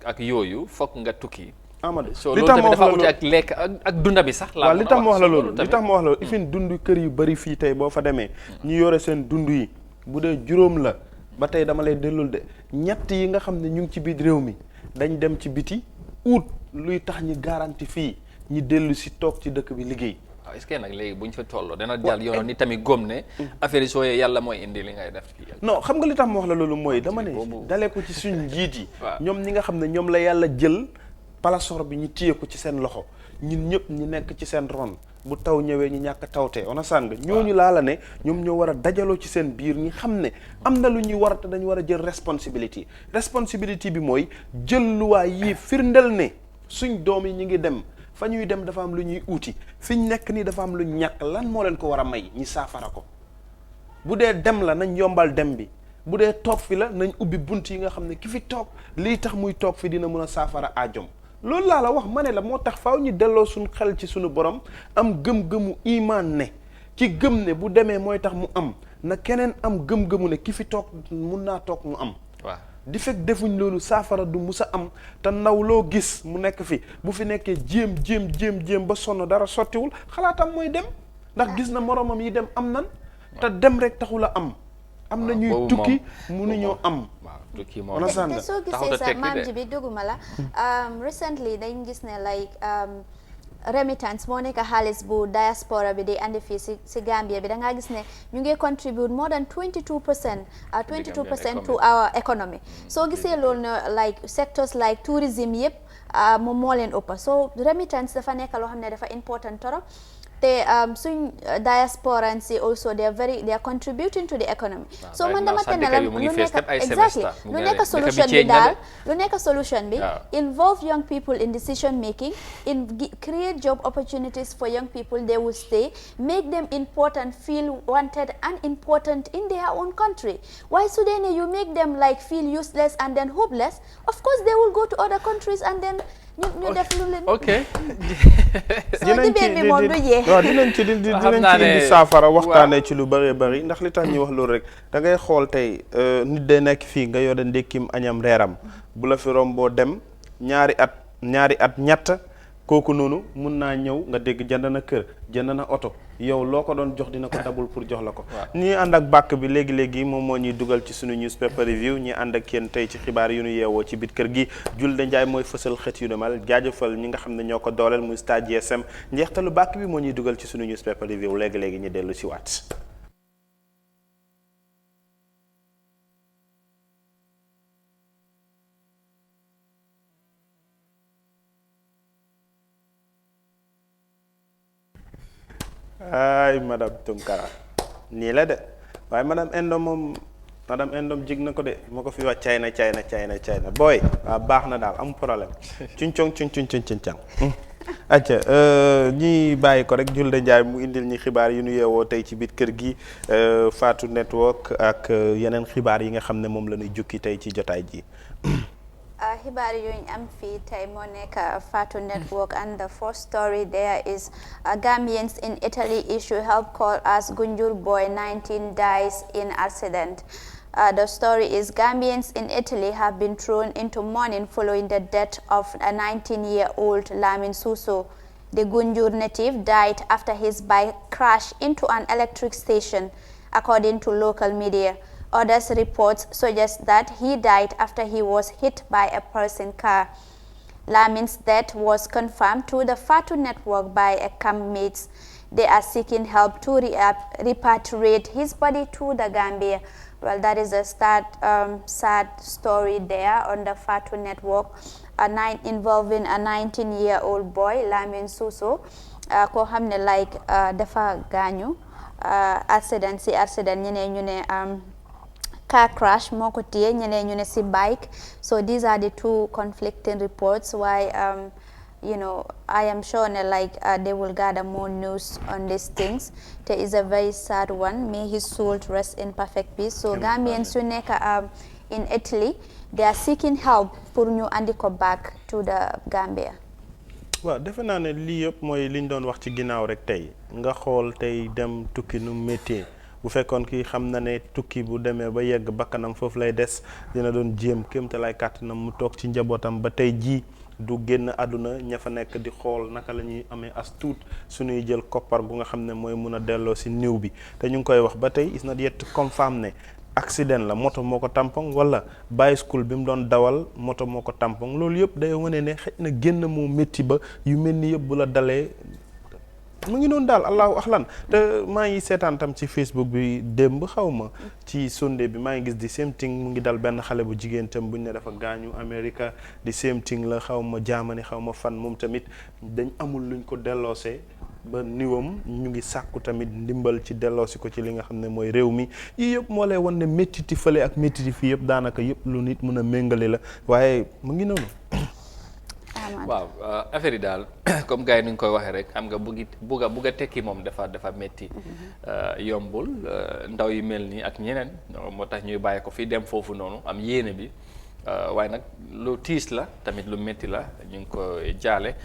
ak yooyu foog nga tukki. Amadou li tax ma wax la loolu ak lekk ak dunda bi sax. waaw li tax ma wax la loolu li tax ma wax la loolu ifin dund kër yu bari fii tey boo fa demee. ñu yore seen dund yi bu dee juróom la ba tey dama lay dellul de ñett yi nga xam ne ñu ngi ci biir réew mi dañ dem ci biti ut luy tax ñi garanti fii ñi dellu si toog ci dëkk bi liggéey. waaw est-ce que nag léegi bu ñu fa tolloo dana jàll yoon ni tamit góom ne affaire yi soo yàlla mooy indi li ngay def fii. non xam nga li tax ma wax la loolu mooy dama ne dalee ko ci suñu njiit yi. ñoom ñi nga xam ne ñoom la yàlla jël palasor bi ñu téye ko ci seen loxo ñun ñëpp ñu nekk ci seen ron bu taw ñëwee ñu ñàkk tawte on a sàng ñooñu laa la ne ñoom ñoo war a dajaloo ci seen biir ñi xam ne am na lu ñuy war a te dañu war a jël responsibility bi mooy jël luwaay yi firndel ne suñ doom yi ñu ngi dem fa ñuy dem dafa am lu ñuy uuti fi ñu nekk nii dafa am lu ñàkk lan moo leen ko war a may ñi saafara ko bu dee dem la nañ yombal dem bi bu dee toog fi la nañ ubbi bunt yi nga xam ne ki fi toog lii tax muy toog fi dina mën a saafara ajom loolu laa la wax ma ne la moo tax faaw ñu delloo suñu xel ci suñu borom am gëm-gëmu imaan ne ci gëm ne bu demee mooy tax mu am na keneen am gëm-gëmu ne ki fi toog mun naa toog mu am. waaw di fekk defuñ loolu saafara du musa am te ndaw loo gis mu nekk fi bu fi nekkee jéem ba sonn dara sottiwul xalaatam mooy dem ndax gis na moromam yi dem am nan te dem rek taxul a am. am na ñuy tukki mënuñoo am. tukki moo te soo gisee sa maam ji bi duguma la recently dañ gis ne like remittance moo nekk xaalis bu diaspora bi di andi fii si Gambia bi da ngaa gis ne ñu ngi contribute more than 22% to our economy soo gisee loolu ne like sectors like tourism yëpp moom moo leen ëpp so remittance dafa nekk loo xam ne dafa important torop te suñ diaspora si also they are contributing to the economy so man dama tene la lu nekk solution bi daal lu nekk solution bi involve young people in decision making create job opportunities for young people they will stay make them important feel wanted and important in their own country why Sudan you make them like feel useless and then hopeless of course they will go to other countries and then ñu def lu leen ok dinañ ci indi saafara waxtaanee ci lu bëree bëri ndax li tax ñuy wax loolu rek da ngay xool tey nit day nekk fii nga yore ndékkim añam reeram bu la fi romboo dem ñaari at ñett kooku noonu mun naa ñëw nga dégg jënd na kër jënd na oto yow loo ko doon jox dina ko dabul pour jox la ko ñi ànd ak bàkk bi léegi moom moo ñuy dugal ci suñu newspaper review ñi ànd ak yéen tey ci xibaar yu ñu yeewoo ci biir kër gi Julde Njaay mooy fësal xët yu ne mal jaajëfal ñi nga xam ne ñoo ko dooleel muy Star GSM njeextalu bàkk bi moo ñuy dugal ci suñu newspaper review léegi ñu dellu si waat ay madame Tunkara nii la de waaye madame Endom jig na ko de moo ko fi wax China booy waaw baax na daal amul problème cuncang acca ñi bàyyi ko rek Julde Njaay mu indil ñi xibaar yi ñu yeewoo tey ci biir kër gi Fatou Network ak yeneen xibaar yi nga xam ne moom la ñuy jukki tey ci jotaay ji xibaar yuñ am fii tey moo nekk Fatou Network and the first story there is Gambians in Italy issue help call as Gunjur boy 19 dies in accident. The story is Gambians in Italy have been thrown into mourning following the death of a 19-year-old Lamin Suso. The Gunjur native died after his bike crashed into an electric station, according to local media. Others reports suggest that he died after he was hit by a person car. Lamin's death was confirmed to the Fatou Network by a campmates. They are seeking help to repatriate his body to the Gambia. Well, that is a sad story there on the Fatou Network, involving a 19-year-old boy, Lamin Suso. koo xam ne like dafa gaañu accident ñeneen ñu ne car crash moo ko téye ñeneen ñu ne si bike. So these are the two conflicting reports. Why I am sure like they will gather more news on these things. There is a very sad one. May his soul rest in perfect peace. So Gambians who nekk in Italy, they are seeking help pour ñu andi ko back to the Gambia. waaw defe naa ne lii yëpp mooy liñ doon wax ci ginnaaw rek tey nga xool tey dem tukki nu métier bu fekkoon kii xam na ne tukki bu demee ba yegg bakkanam foofu lay des dina doon jéem kémte lay kàttanam mu toog ci njabootam ba tey jii du génn àdduna ña fa nekk di xool naka la ñuy amee as tuut suñuy jël koppar gu nga xam ne mooy mun a delloo si néew bi te ñu ngi koy wax ba tey is not yet confirm ne accident la moto moo ko tampon wala bicycle bi mu doon dawal moto moo ko tampon loolu yëpp day wane ne xëj na génn moo métti ba yu mel ni yëpp bu la dalee mu ngi noonu daal allahu axlan te maa ngi seetaan tam ci Facebook bi démb xaw ma ci Sunday bi maa ngi gis di same thing mu ngi dal benn xale bu jigéen tam buñ ne dafa gaañu America di same thing la xaw ma Germany xaw ma fan moom tamit dañ amul luñ ko delloosee ba niwam ñu ngi sàkku tamit ndimbal ci delloosi ko ci li nga xam ne mooy réew mi yii yëpp moo lay wan ne méttiti fële ak méttiti fii yëpp daanaka yëpp lu nit mën a méngale la waaye mu ngi noonu. waaw affaire yi daal comme gars yi ni ñu koy waxee rek xam nga bugg a tekki moom dafa métti yombul ndaw yi mel nii ak ñeneen moo tax ñuy bàyyi ko fii dem foofu noonu am yéene bi waaye nag lu tiis la tamit lu métti la ñu ngi ko jaale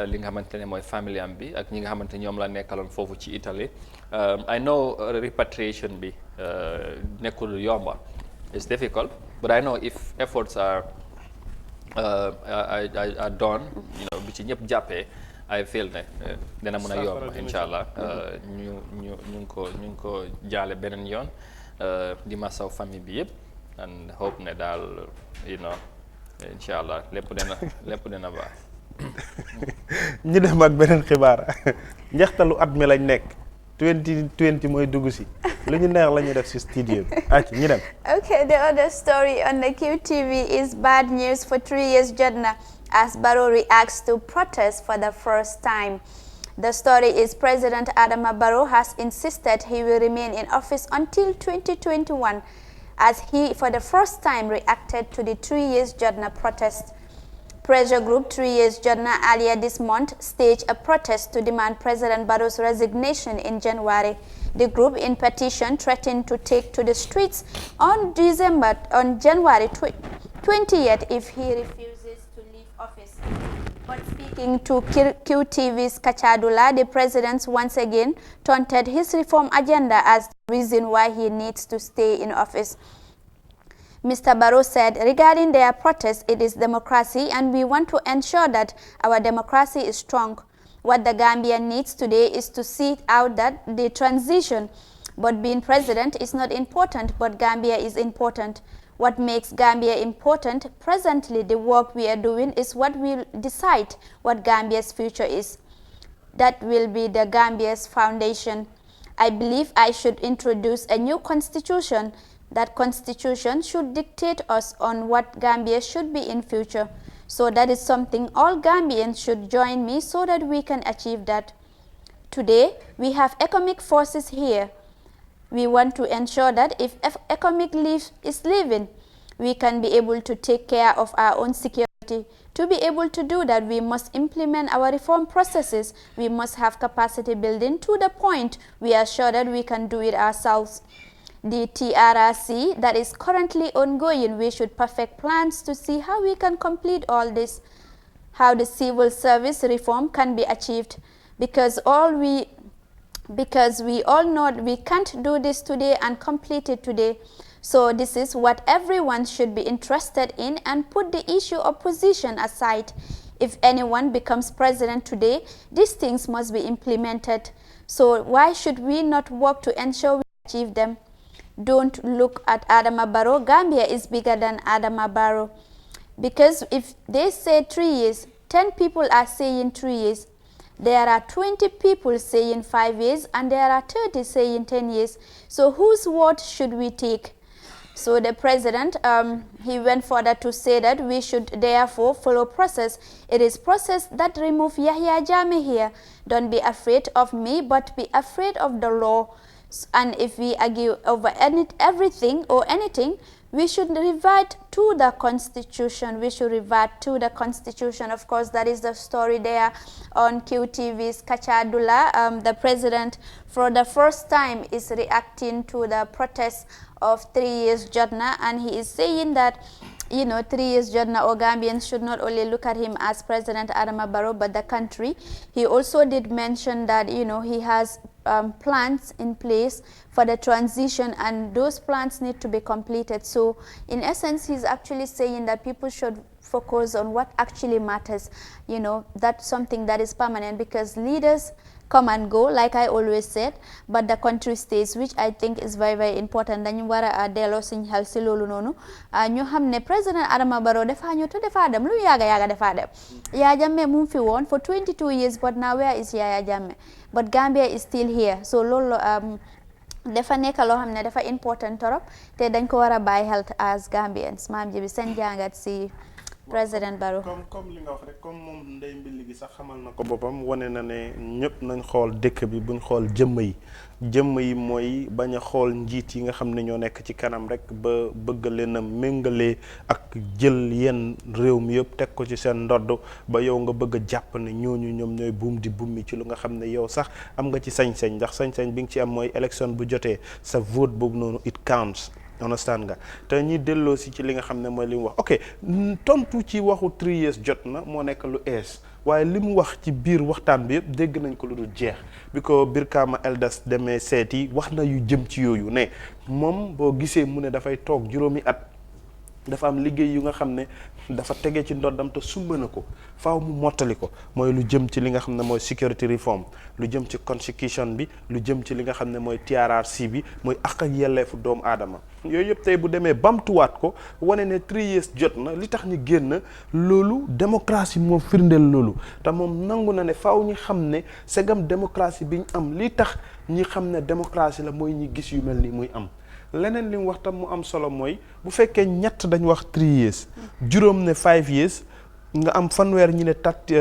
li nga xamante ne mooy famille am bi ak ñi nga xamante ñoom la nekkaloon foofu ci Italie I know repatriation bi nekkul yomba it's difficult but I know if efforts are done bi ci ñëpp jàppee I feel ne dina mën a yomb incha allah ñu ngi ko jaale beneen yoon di ma saw famille bi yëpp and hope ne daal incha allah lépp dina baax. ñu dem ak beneen xibaar njeextalu at mi lañ nekk 2020 mooy dugg si lu ñu neex la ñuy def si studio bi ñu dem. Okay, the other story on the QTV is bad news for 3 years Jotna as Barrow reacts to protests for the first time. The story is President Adama Barrow has insisted he will remain in office until 2021 as he for the first time reacted to the 3 years Jotna protest. Pressure group 3 years Jotna earlier this month staged a protest to demand President Barrow's resignation in January. The group in petition threatened to take to the streets on January 20th if he refuses to leave office. But speaking to QTV's Kachadula, the president once again taunted his reform agenda as the reason why he needs to stay in office. Mr. Barrow said, regarding their protest, it is democracy and we want to ensure that our democracy is strong. What the Gambia needs today is to see out that the transition, but being president is not important, but Gambia is important. What makes Gambia important presently, the work we are doing, is what will decide what Gambia's future is. That will be the Gambia's foundation. I believe I should introduce a new constitution. That constitution should dictate us on what Gambia should be in future. So that is something all Gambians should join me so that we can achieve that. Today, we have economic forces here. We want to ensure that if economic is living, we can be able to take care of our own security. To be able to do that, we must implement our reform processes. We must have capacity building to the point we are sure that we can do it ourselves. The TRRC that is currently ongoing, we should perfect plans to see how we can complete all this, how the civil service reform can be achieved, because we all know we can't do this today and complete it today. So this is what everyone should be interested in and put the issue of position aside. If anyone becomes president today, these things must be implemented. So why should we not work to ensure we achieve them? Don't look at Adama Barrow. Gambia is bigger than Adama Barrow. Because if they say 3 years, 10 people are saying 3 years. There are 20 people saying 5 years and there are 30 saying 10 years. So whose word should we take? So the president, he went further to say that we should therefore follow process. It is process that remove Yahya Jammeh here. Don't be afraid of me, but be afraid of the law. And if we argue over everything or anything, we should revert to the constitution. We should revert to the constitution. Of course, that is the story there on QTV's Kachadula. The president, for the first time, is reacting to the protests of 3 years Jodna, and he is saying that 3 years Jodna or Gambians should not only look at him as President Adama Barrow, but the country. He also did mention that he has plans in place for the transition, and those plans need to be completed. So in essence, he's actually saying that people should focus on what actually matters. That's something that is permanent, because leaders come and go, like I always said, but the country stays, which I think is very, very important. Dañu war a delloo suñu xel si loolu noonu ñu xam ne président Adama Barrow dafa ñëw te dafa dem lu yàgga dafa dem. Yaya Jammeh mu fi woon for 22 years, but now where is Yaya Jammeh? But Gambia is still here. So loolu dafa nekk loo xam ne dafa important torop te dañ ko war a bàyyi xel as Gambians. Maam ji bi seen jàngat si President Barrow. comme li nga wax rek, comme moom ndey mbilli gi sax xamal na ko boppam, wane na ne ñëpp nañ xool dëkk bi buñ xool jëmm yi mooy bañ a xool njiit yi nga xam ne ñoo nekk ci kanam rek ba bëgg leen a méngale ak jël yenn réew mi yëpp teg ko ci seen ndodd ba yow nga bëgg a jàpp ne ñooñu ñoom ñooy buum di bummi ci lu nga xam ne yow sax am nga ci sañ-sañ, ndax sañ-sañ bi nga ci am mooy élection bu jotee sa vote boobu noonu it counts. Understand nga te ñi delloo si ci li nga xam ne mooy li mu wax ok tontu ci waxu 3 years jot na moo nekk lu ees, waaye li mu wax ci biir waxtaan bi yëpp dégg nañ ko lu dul jeex bi ko Brikama Elders demee seeti wax na yu jëm ci yooyu ne moom boo gisee mu ne dafay toog juróomi at dafa am liggéey yu nga xam ne dafa tege ci ndoddam te sumba na ko faaw mu mottali ko, mooy lu jëm ci li nga xam ne mooy security reform, lu jëm ci constitution bi, lu jëm ci li nga xam ne mooy TRRC bi, mooy ak yelleefu doomu aadama. yooyu yëpp tey bu demee bamtuwaat ko wane ne 3 years jot na li tax ñu génn loolu démocratie moo firndeel loolu te moom nangu na ne faaw ñi xam ne segam démocratie bi ñu am li tax ñi xam ne démocratie la mooy ñi gis yu mel ni muy am. leneen li mu wax tam mu am solo mooy bu fekkee ñett dañ wax 3 years juróom ne 5 years nga am fanweer ñi ne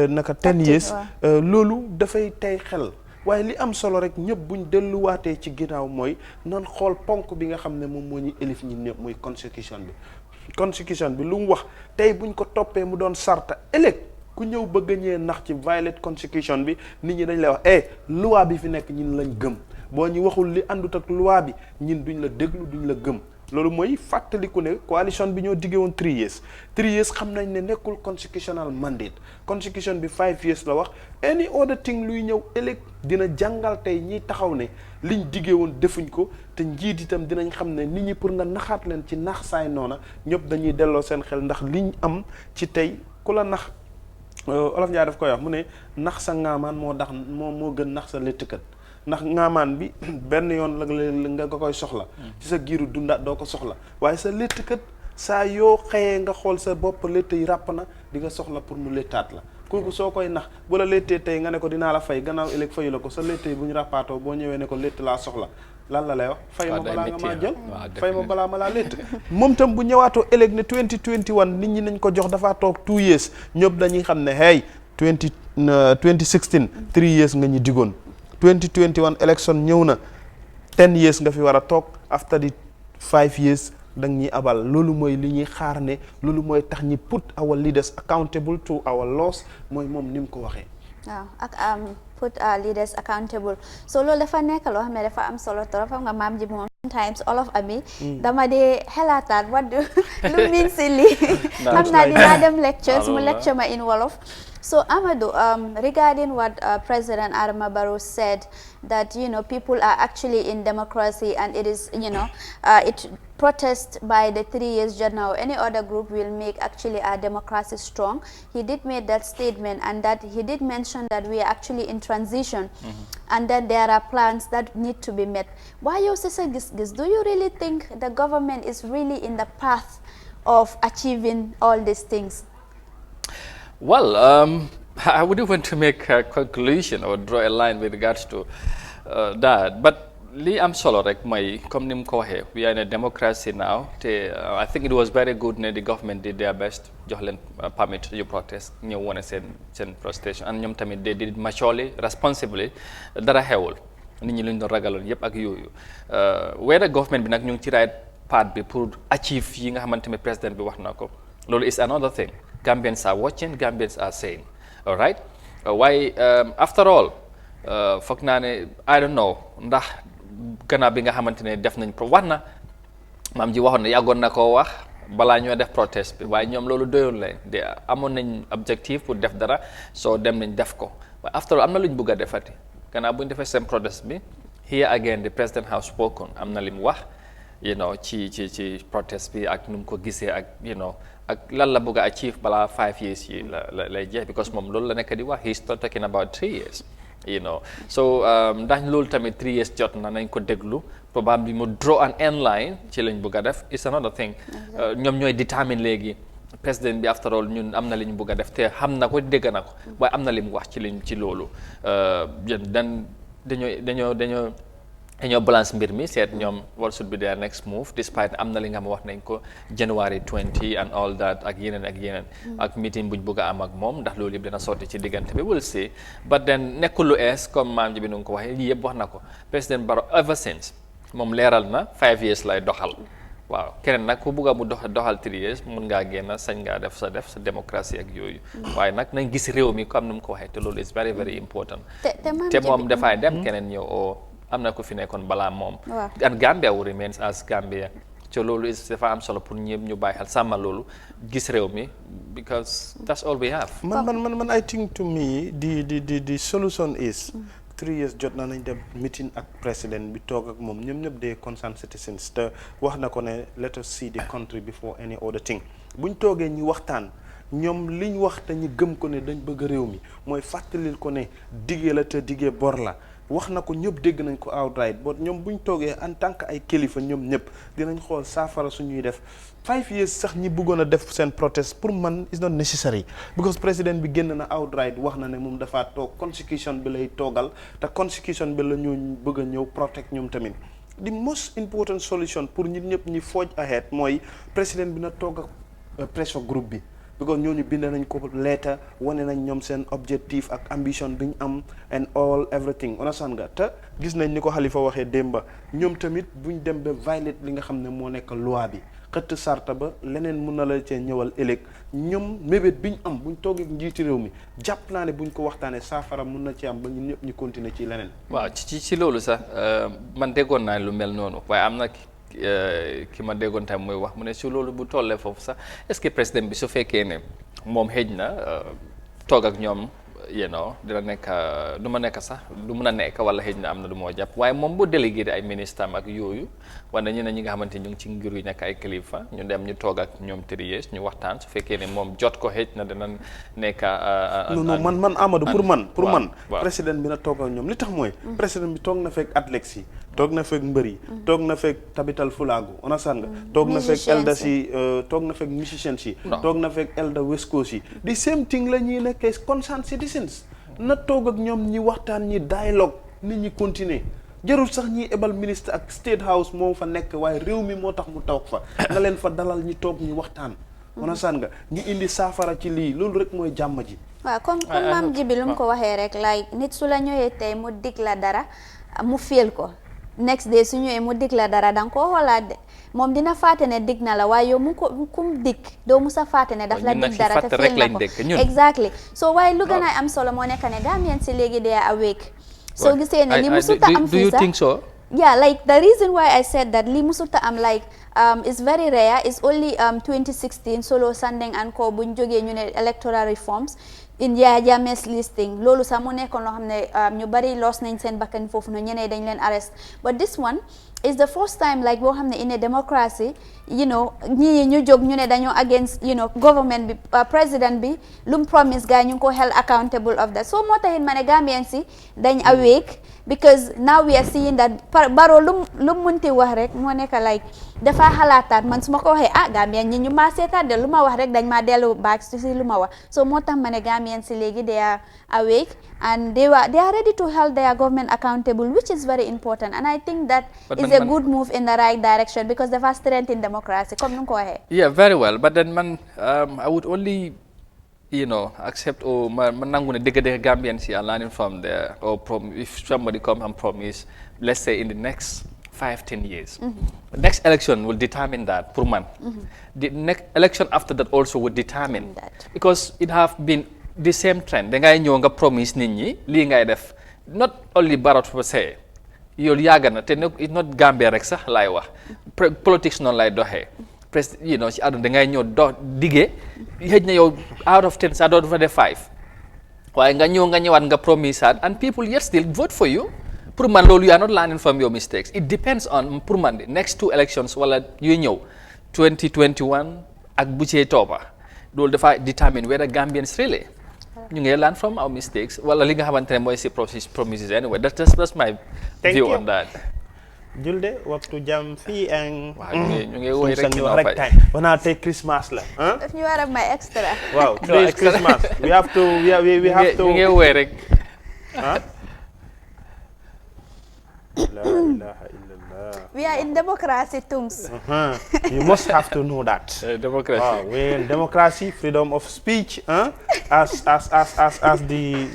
naka 10 years loolu dafay tey xel. waaye li am solo rek ñëpp buñ delluwaatee ci ginnaaw mooy nan xool ponk bi nga xam ne moom moo ñu élif ñi ñëpp muy constitution bi lu mu wax tey buñ ko toppee mu doon sarta ëllëg ku ñëw bëgg a ñëwee nax ci violate constitution bi nit ñi dañ lay wax loi bi fi nekk ñun lañ gëm boo ñu waxul li àndut ak loi bi ñun duñ la déglu duñ la gëm. loolu mooy fàttaliku ne coalition bi ñoo diggee woon 3 years xam nañ ne nekkul constitutional mandate constitution bi 5 years la wax any other thing luy ñëw ëllëg dina jàngal tey ñiy taxaw ne liñ diggee woon defuñ ko te njiit itam dinañ xam ne nit ñi pour nga naxaat leen ci nax saay noona ñëpp dañuy delloo seen xel ndax liñ am ci tey ku la nax Olof Njaay daf koy wax mu ne nax sa ngaamaan moo gën nax sa léttkat ndax ngaamaan bi benn yoon la nga koy soxla ci sa giiru dundaat doo ko soxla waaye sa léttkat saa yoo xëyee nga xool sa bopp létt yi ràpp na di nga soxla pour mu léttaat la kooku soo koy nax bu la léttee tey nga ne ko dinaa la fay gannaaw ëllëg fayu la ko sa létt yi bu ñu ràppaatoo boo ñëwee ne ko létt laa soxla lan la lay wax fay ma balaa nga maa jël fay ma balaa ma laa létt moom tam bu ñëwaatoo ëllëg ne 2021 nit ñi nañ ko jox dafaa toog 2 years ñëpp dañuy xam ne hey 2016 3 years nga ñu digoon 2021 election ñëw na 10 years nga fi war a toog after the 5 years dang ñuy abal loolu mooy li ñuy xaar ne loolu mooy tax ñi put our leaders accountable to our laws mooy moom ni mu ko waxee. waaw ak put our leaders accountable so loolu dafa nekk loo xam ne dafa am solo trop xam nga maam ji moom sometimes all of ami dama dee xelaataat what do lu mean si lii xam naa dinaa dem lectures mu lecture ma in Wolof. So Amadou, regarding what President Adama Barrow said, that people are actually in democracy and it is it protest by the 3 years journal or any other group will make actually our democracy strong. He did make that statement and that he did mention that we are actually in transition and that there are plans that need to be met. Why you say this? Do you really think the government is really in the path of achieving all these things? Well, I wouldn't want to make a conclusion or draw a line with regards to that, but li am solo rek mooy comme ni mu ko waxee we are in a democracy now te I think it was very good ne the government did their best jox leen permit you protest ñëw wane seen protestation and ñoom tamit they did it maturely responsibly dara xewul nit ñi luñ doon ragaloon yëpp ak yooyu whether government bi nag ñu ngi ci right part bi pour achieve yi nga xamante ne président bi wax na ko loolu is another thing Gambians are watching Gambians are saying all right waaye after all foog naa ne I don't know ndax gannaaw bi nga xamante ne def nañ wax na maam ji waxoon ne yàggoon na koo wax balaa ñoo def protest bi waaye ñoom loolu doyoon leen de amoon nañ objectif pour def dara soo dem nañ def ko waaye after all am na lu ñu bëgg a defati gannaaw bu ñu defee seen protest bi here again the president has spoken am na li mu wax ci protest bi ak nu mu ko gisee ak ak lan la bëgg a achieve balaa 5 years yi la lay jeex because moom loolu la nekk di wax he is talking about 3 years so ndax loolu tamit 3 years jot na nañ ko déglu probably mu draw an end line ci lañ bëgg a def is another thing ñoom ñooy determine léegi président bi after all ñun am na li ñu bëgg a def te xam na ko dégg na ko waaye am na li mu wax ci loolu dan dañoo balance mbir mi seet ñoom what should be their next move despite am na li nga xam wax nañ ko January 20 and all that ak yeneen ak meeting buñ bëgg a am ak moom ndax loolu yëpp dina sotti ci diggante bi we'll see but then nekkul lu ees comme maam ji bi nu nga ko waxee lii yëpp wax na ko président Barrow ever since moom leeral na 5 years lay doxal waaw keneen nag ku bëgg a mu doxal 3 years mun ngaa génn sañ ngaa def sa démocratie ak yooyu waaye nag nañ gis réew mi comme ni mu ko waxee te loolu is very very important te moom dafay dem keneen ñëw oo am na ko fi nekkoon balaa moom and Gambia will remains as Gambia so loolu dafa am solo pour ñëpp ñu bàyyi xel sàmma loolu gis réew mi because that's all we have man I think to me the solution is 3 years jot na nañ dem meeting ak président bi toog ak moom ñoom ñëpp des concerned citizens te wax na ko ne let us see the country before any other thing buñ toogee ñu waxtaan ñoom liñ wax te ñu gëm ko ne dañ bëgg réew mi mooy fàttalil ko ne diggee la te diggee bor la wax na ko ñëpp dégg nañ ko outright but ñoom buñ toogee en tant que ay kilifa ñoom ñëpp dinañ xool saafara suñuy def 5 years sax ñi bëggoon a def seen protest pour man is not necessary because président bi génn na outright wax na ne moom dafa toog constitution bi lay toogal te constitution bi la ñu bëgg a ñëw protect ñoom tamit the most important solution pour ñun ñëpp ñi forge ahead mooy président bi na toog ak pressure group bi because ñooñu bind nañ ko letter wane nañ ñoom seen objectif ak ambition bi ñu am and all everything understand nga te gis nañ ni ko Halifa waxee démba ñoom tamit buñ dem ba violate li nga xam ne moo nekk loi bi xëtt sarta ba leneen mun na la cee ñëwal ëllëg ñoom mébét bi ñu am buñ toogee njiiti réew mi jàpp naa ne buñ ko waxtaanee saafara mun na ci am ba ñun ñëpp ñu continuer ci leneen. waaw ci loolu sax man déggoon naa lu mel noonu waaye am na ki ma déggoon tam muy wax mu ne si loolu bu tollee foofu sax est-ce que président bi su fekkee ne moom xëj na toog ak ñoom dina nekk du ma nekk sax du mun a nekk wala xëj na am na du moo jàpp waaye moom bu délégué ay ministre am ak yooyu wala ñu ne ñi nga xamante ñu ngi ci ngir yu nekk ay kilifa ñu dem ñu toog ak ñoom 3 years ñu waxtaan su fekkee ne moom jot ko xëj na dina nekk. non man Amadou pour man président bi na toog ak ñoom li tax mooy. président bi toog na fekk athlètes yi toog na fekk mbër yi toog na fekk tabital fulaagu onasan nga toog na fekk elda si toog na fekk musicians yi toog na fekk elda west coast yi the same thing la ñuy nekkee concerned citizens na toog ak ñoom ñi waxtaan ñi dialogue nit ñi continuer jarul sax ñi ebal ministre ak state house moo fa nekk waaye réew mi moo tax mu toog fa nga leen fa dalal ñi toog ñi waxtaan onasan nga ñu indi saafara ci lii loolu rek mooy jàmm ji waaw comme maam ji bi lu mu ko waxee rek like nit su la ñëwee tey mu dig la dara mu féel ko next day su ñëwee mu dig la dara danga koo xoolaat de moom dina fàtte ne dig na la waaye yow mu ko kum dig doo musa fàtte ne daf la dig dara te féel na ko exactly so waaye lu gën a am solo moo nekk ne Gambian si léegi they are awake soo gisee ne li musuta am fii sax yeah like the reason why I said that li musuta am like is very rare is only 2016 solo Sandeng and ko buñ jógee ñu ne electoral reforms in Yaya Jammeh's listing loolu sax mu nekkoon loo xam ne ñu bari lost nañ seen bakkan foofu noonu ñeneen dañ leen arrest but this one is the first time like boo xam ne in a democracy ñii ñu jóg ñu ne dañoo against government bi président bi lu mu promise gars ñu ngi ko held accountable of that so moo taxit ma ne Gambian si dañ awake because now we are seeing that Barrow lu munti wax rek moo nekk like dafa xalaataat man su ma ko waxee Gambian ñi ñu maa seetaat de lu ma wax rek dañ maa dellu back si lu ma wax so moo tax ma ne Gambian si léegi they are awake, and they are ready to hold their government accountable, which is very important. And I think that is a good move in the right direction because the first strength in democracy. Come on, go ahead. Yeah, very well. But then, I would only, accept or the Gambians are learning from there, or if somebody come and promise, let's say in the next 5-10 years. The next election will determine that per month. The next election after that also would determine that. Because it have been the same trend. Then I know nga promise nit ñi li ngay def. Not only Barrow per se. Yow yàgg na te it's not Gambia rek sax lay wax. Politics noonu lay doxee. ci àdduna da ngay ñëw diggee xëj na yow out of 10 sa doo fa def 5. waaye nga ñëwaat nga promise and people yet still vote for you. Pour man loolu you are not learning from your mistakes. It depends on pour man the next 2 elections wala yu ñëw 2021 ak bu cee toppa loolu dafa determine whether Gambians really ñu ngi learn from our mistakes wala li nga xamante ne mooy si promises anyway. That's my view on that. Julde waktu jam fii ang ñu ngi woy rek ñu rek tay wana tey Christmas la daf ñu war a may extra. Wow, today is Christmas. We have to ñu ngi woy rek La ilaha illallah. We are in democracy, Tungs. You must have to know that. Democracy. Well, democracy, freedom of speech, as the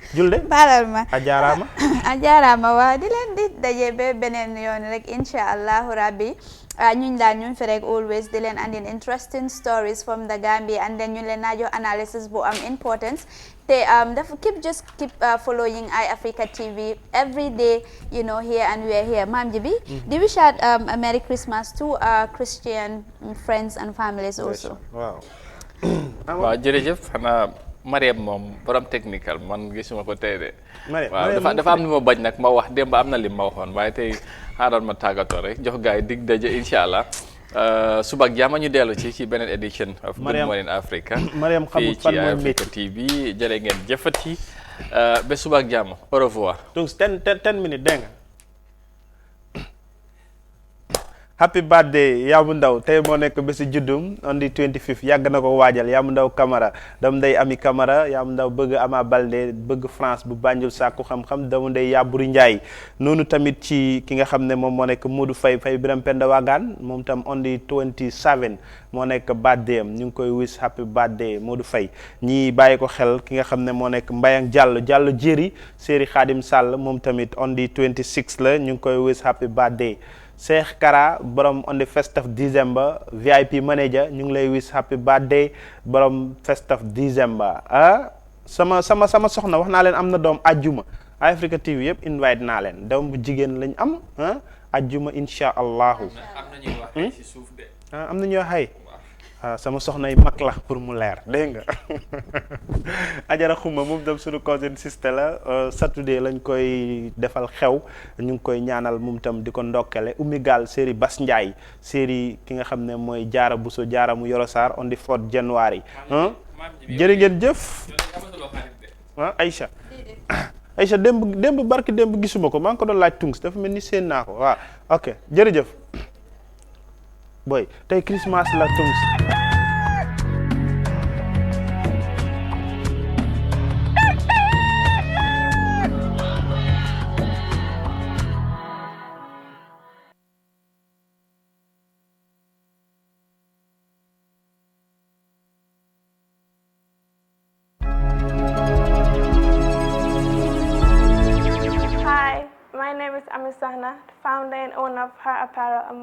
Julde. Baral ma. Ajarama. Ajarama wa di leen di daje ba beneen yoon rek inshallah rabbi. ñun fi rek always di leen andin interesting stories from the Gambia, and then ñu leen naa jox analysis bu am importance te dafa keep following Eye Africa TV every day, here and we are here. Maam Jibi, di wish out a Merry Christmas to our Christian friends and families also. Wow. Waaw jërëjëf xanaa Mariam moom borom technical man gisuma ko tey de. waaw dafa am lu ma bañ nag ma wax démb am na li ma waxoon waaye tey xaaral ma tàggatoo rek jox gars yi dig daje incha allah suba ak jàmm ñu dellu ci beneen edition of Good Morning Africa. Mariam xamul fan mooy Africa TV jërë ngeen jëfati ba suba ak jàmm au revoir. Donc 10 minutes dégg nga. Happy birthday Yaamu Ndaw tey moo nekk bési juddum on the 25th yàgg na ko waajal Yaamu Ndaw Camara doomu ndey Ami Camara Yaamu Ndaw bëgg Ama Baldé bëgg France bu Banjul sàkku xam-xam doomu ndey Yaburi Njaay noonu tamit ci ki nga xam ne moom moo nekk Modou Faye Biram Penda Wagaan moom tam on the 27 moo nekk birthday am ñu ngi koy wish happy birthday Modou Faye ñi bàyyi ko xel ki nga xam ne moo nekk Mbayang Diallo Jéeri Séeri Xaadim Sall moom tamit on the 26 la ñu ngi koy wish happy birthday Cheikh Kara borom on the 1st of December VIP manager ñu ngi lay wish happy birthday borom 1st of December sama soxna wax naa leen am na doom ajjuma Africa TV yëpp invite naa leen doom bu jigéen lañ am ajjuma insha allahu am na ñuy wax xay sama soxna yi mag la pour mu leer dégg nga Ajara Xuma moom tam suñu cousin sister la Saturday lañ koy defal xew ñu ngi koy ñaanal moom tam di ko ndokkale Oumy Gal série Bas Ndiaye série ki nga xam ne mooy Jaara Buso Jaara mu Yoro Sarr on the 4th January jërë ngeen jëf Aïcha démb barki démb gisuma ko maa ngi ko doon laaj tungs dafa mel ni seen naa ko waaw ok jërëjëf boy tey Christmas la tungs My name is Amisahna, founder and owner of Her Apparel, a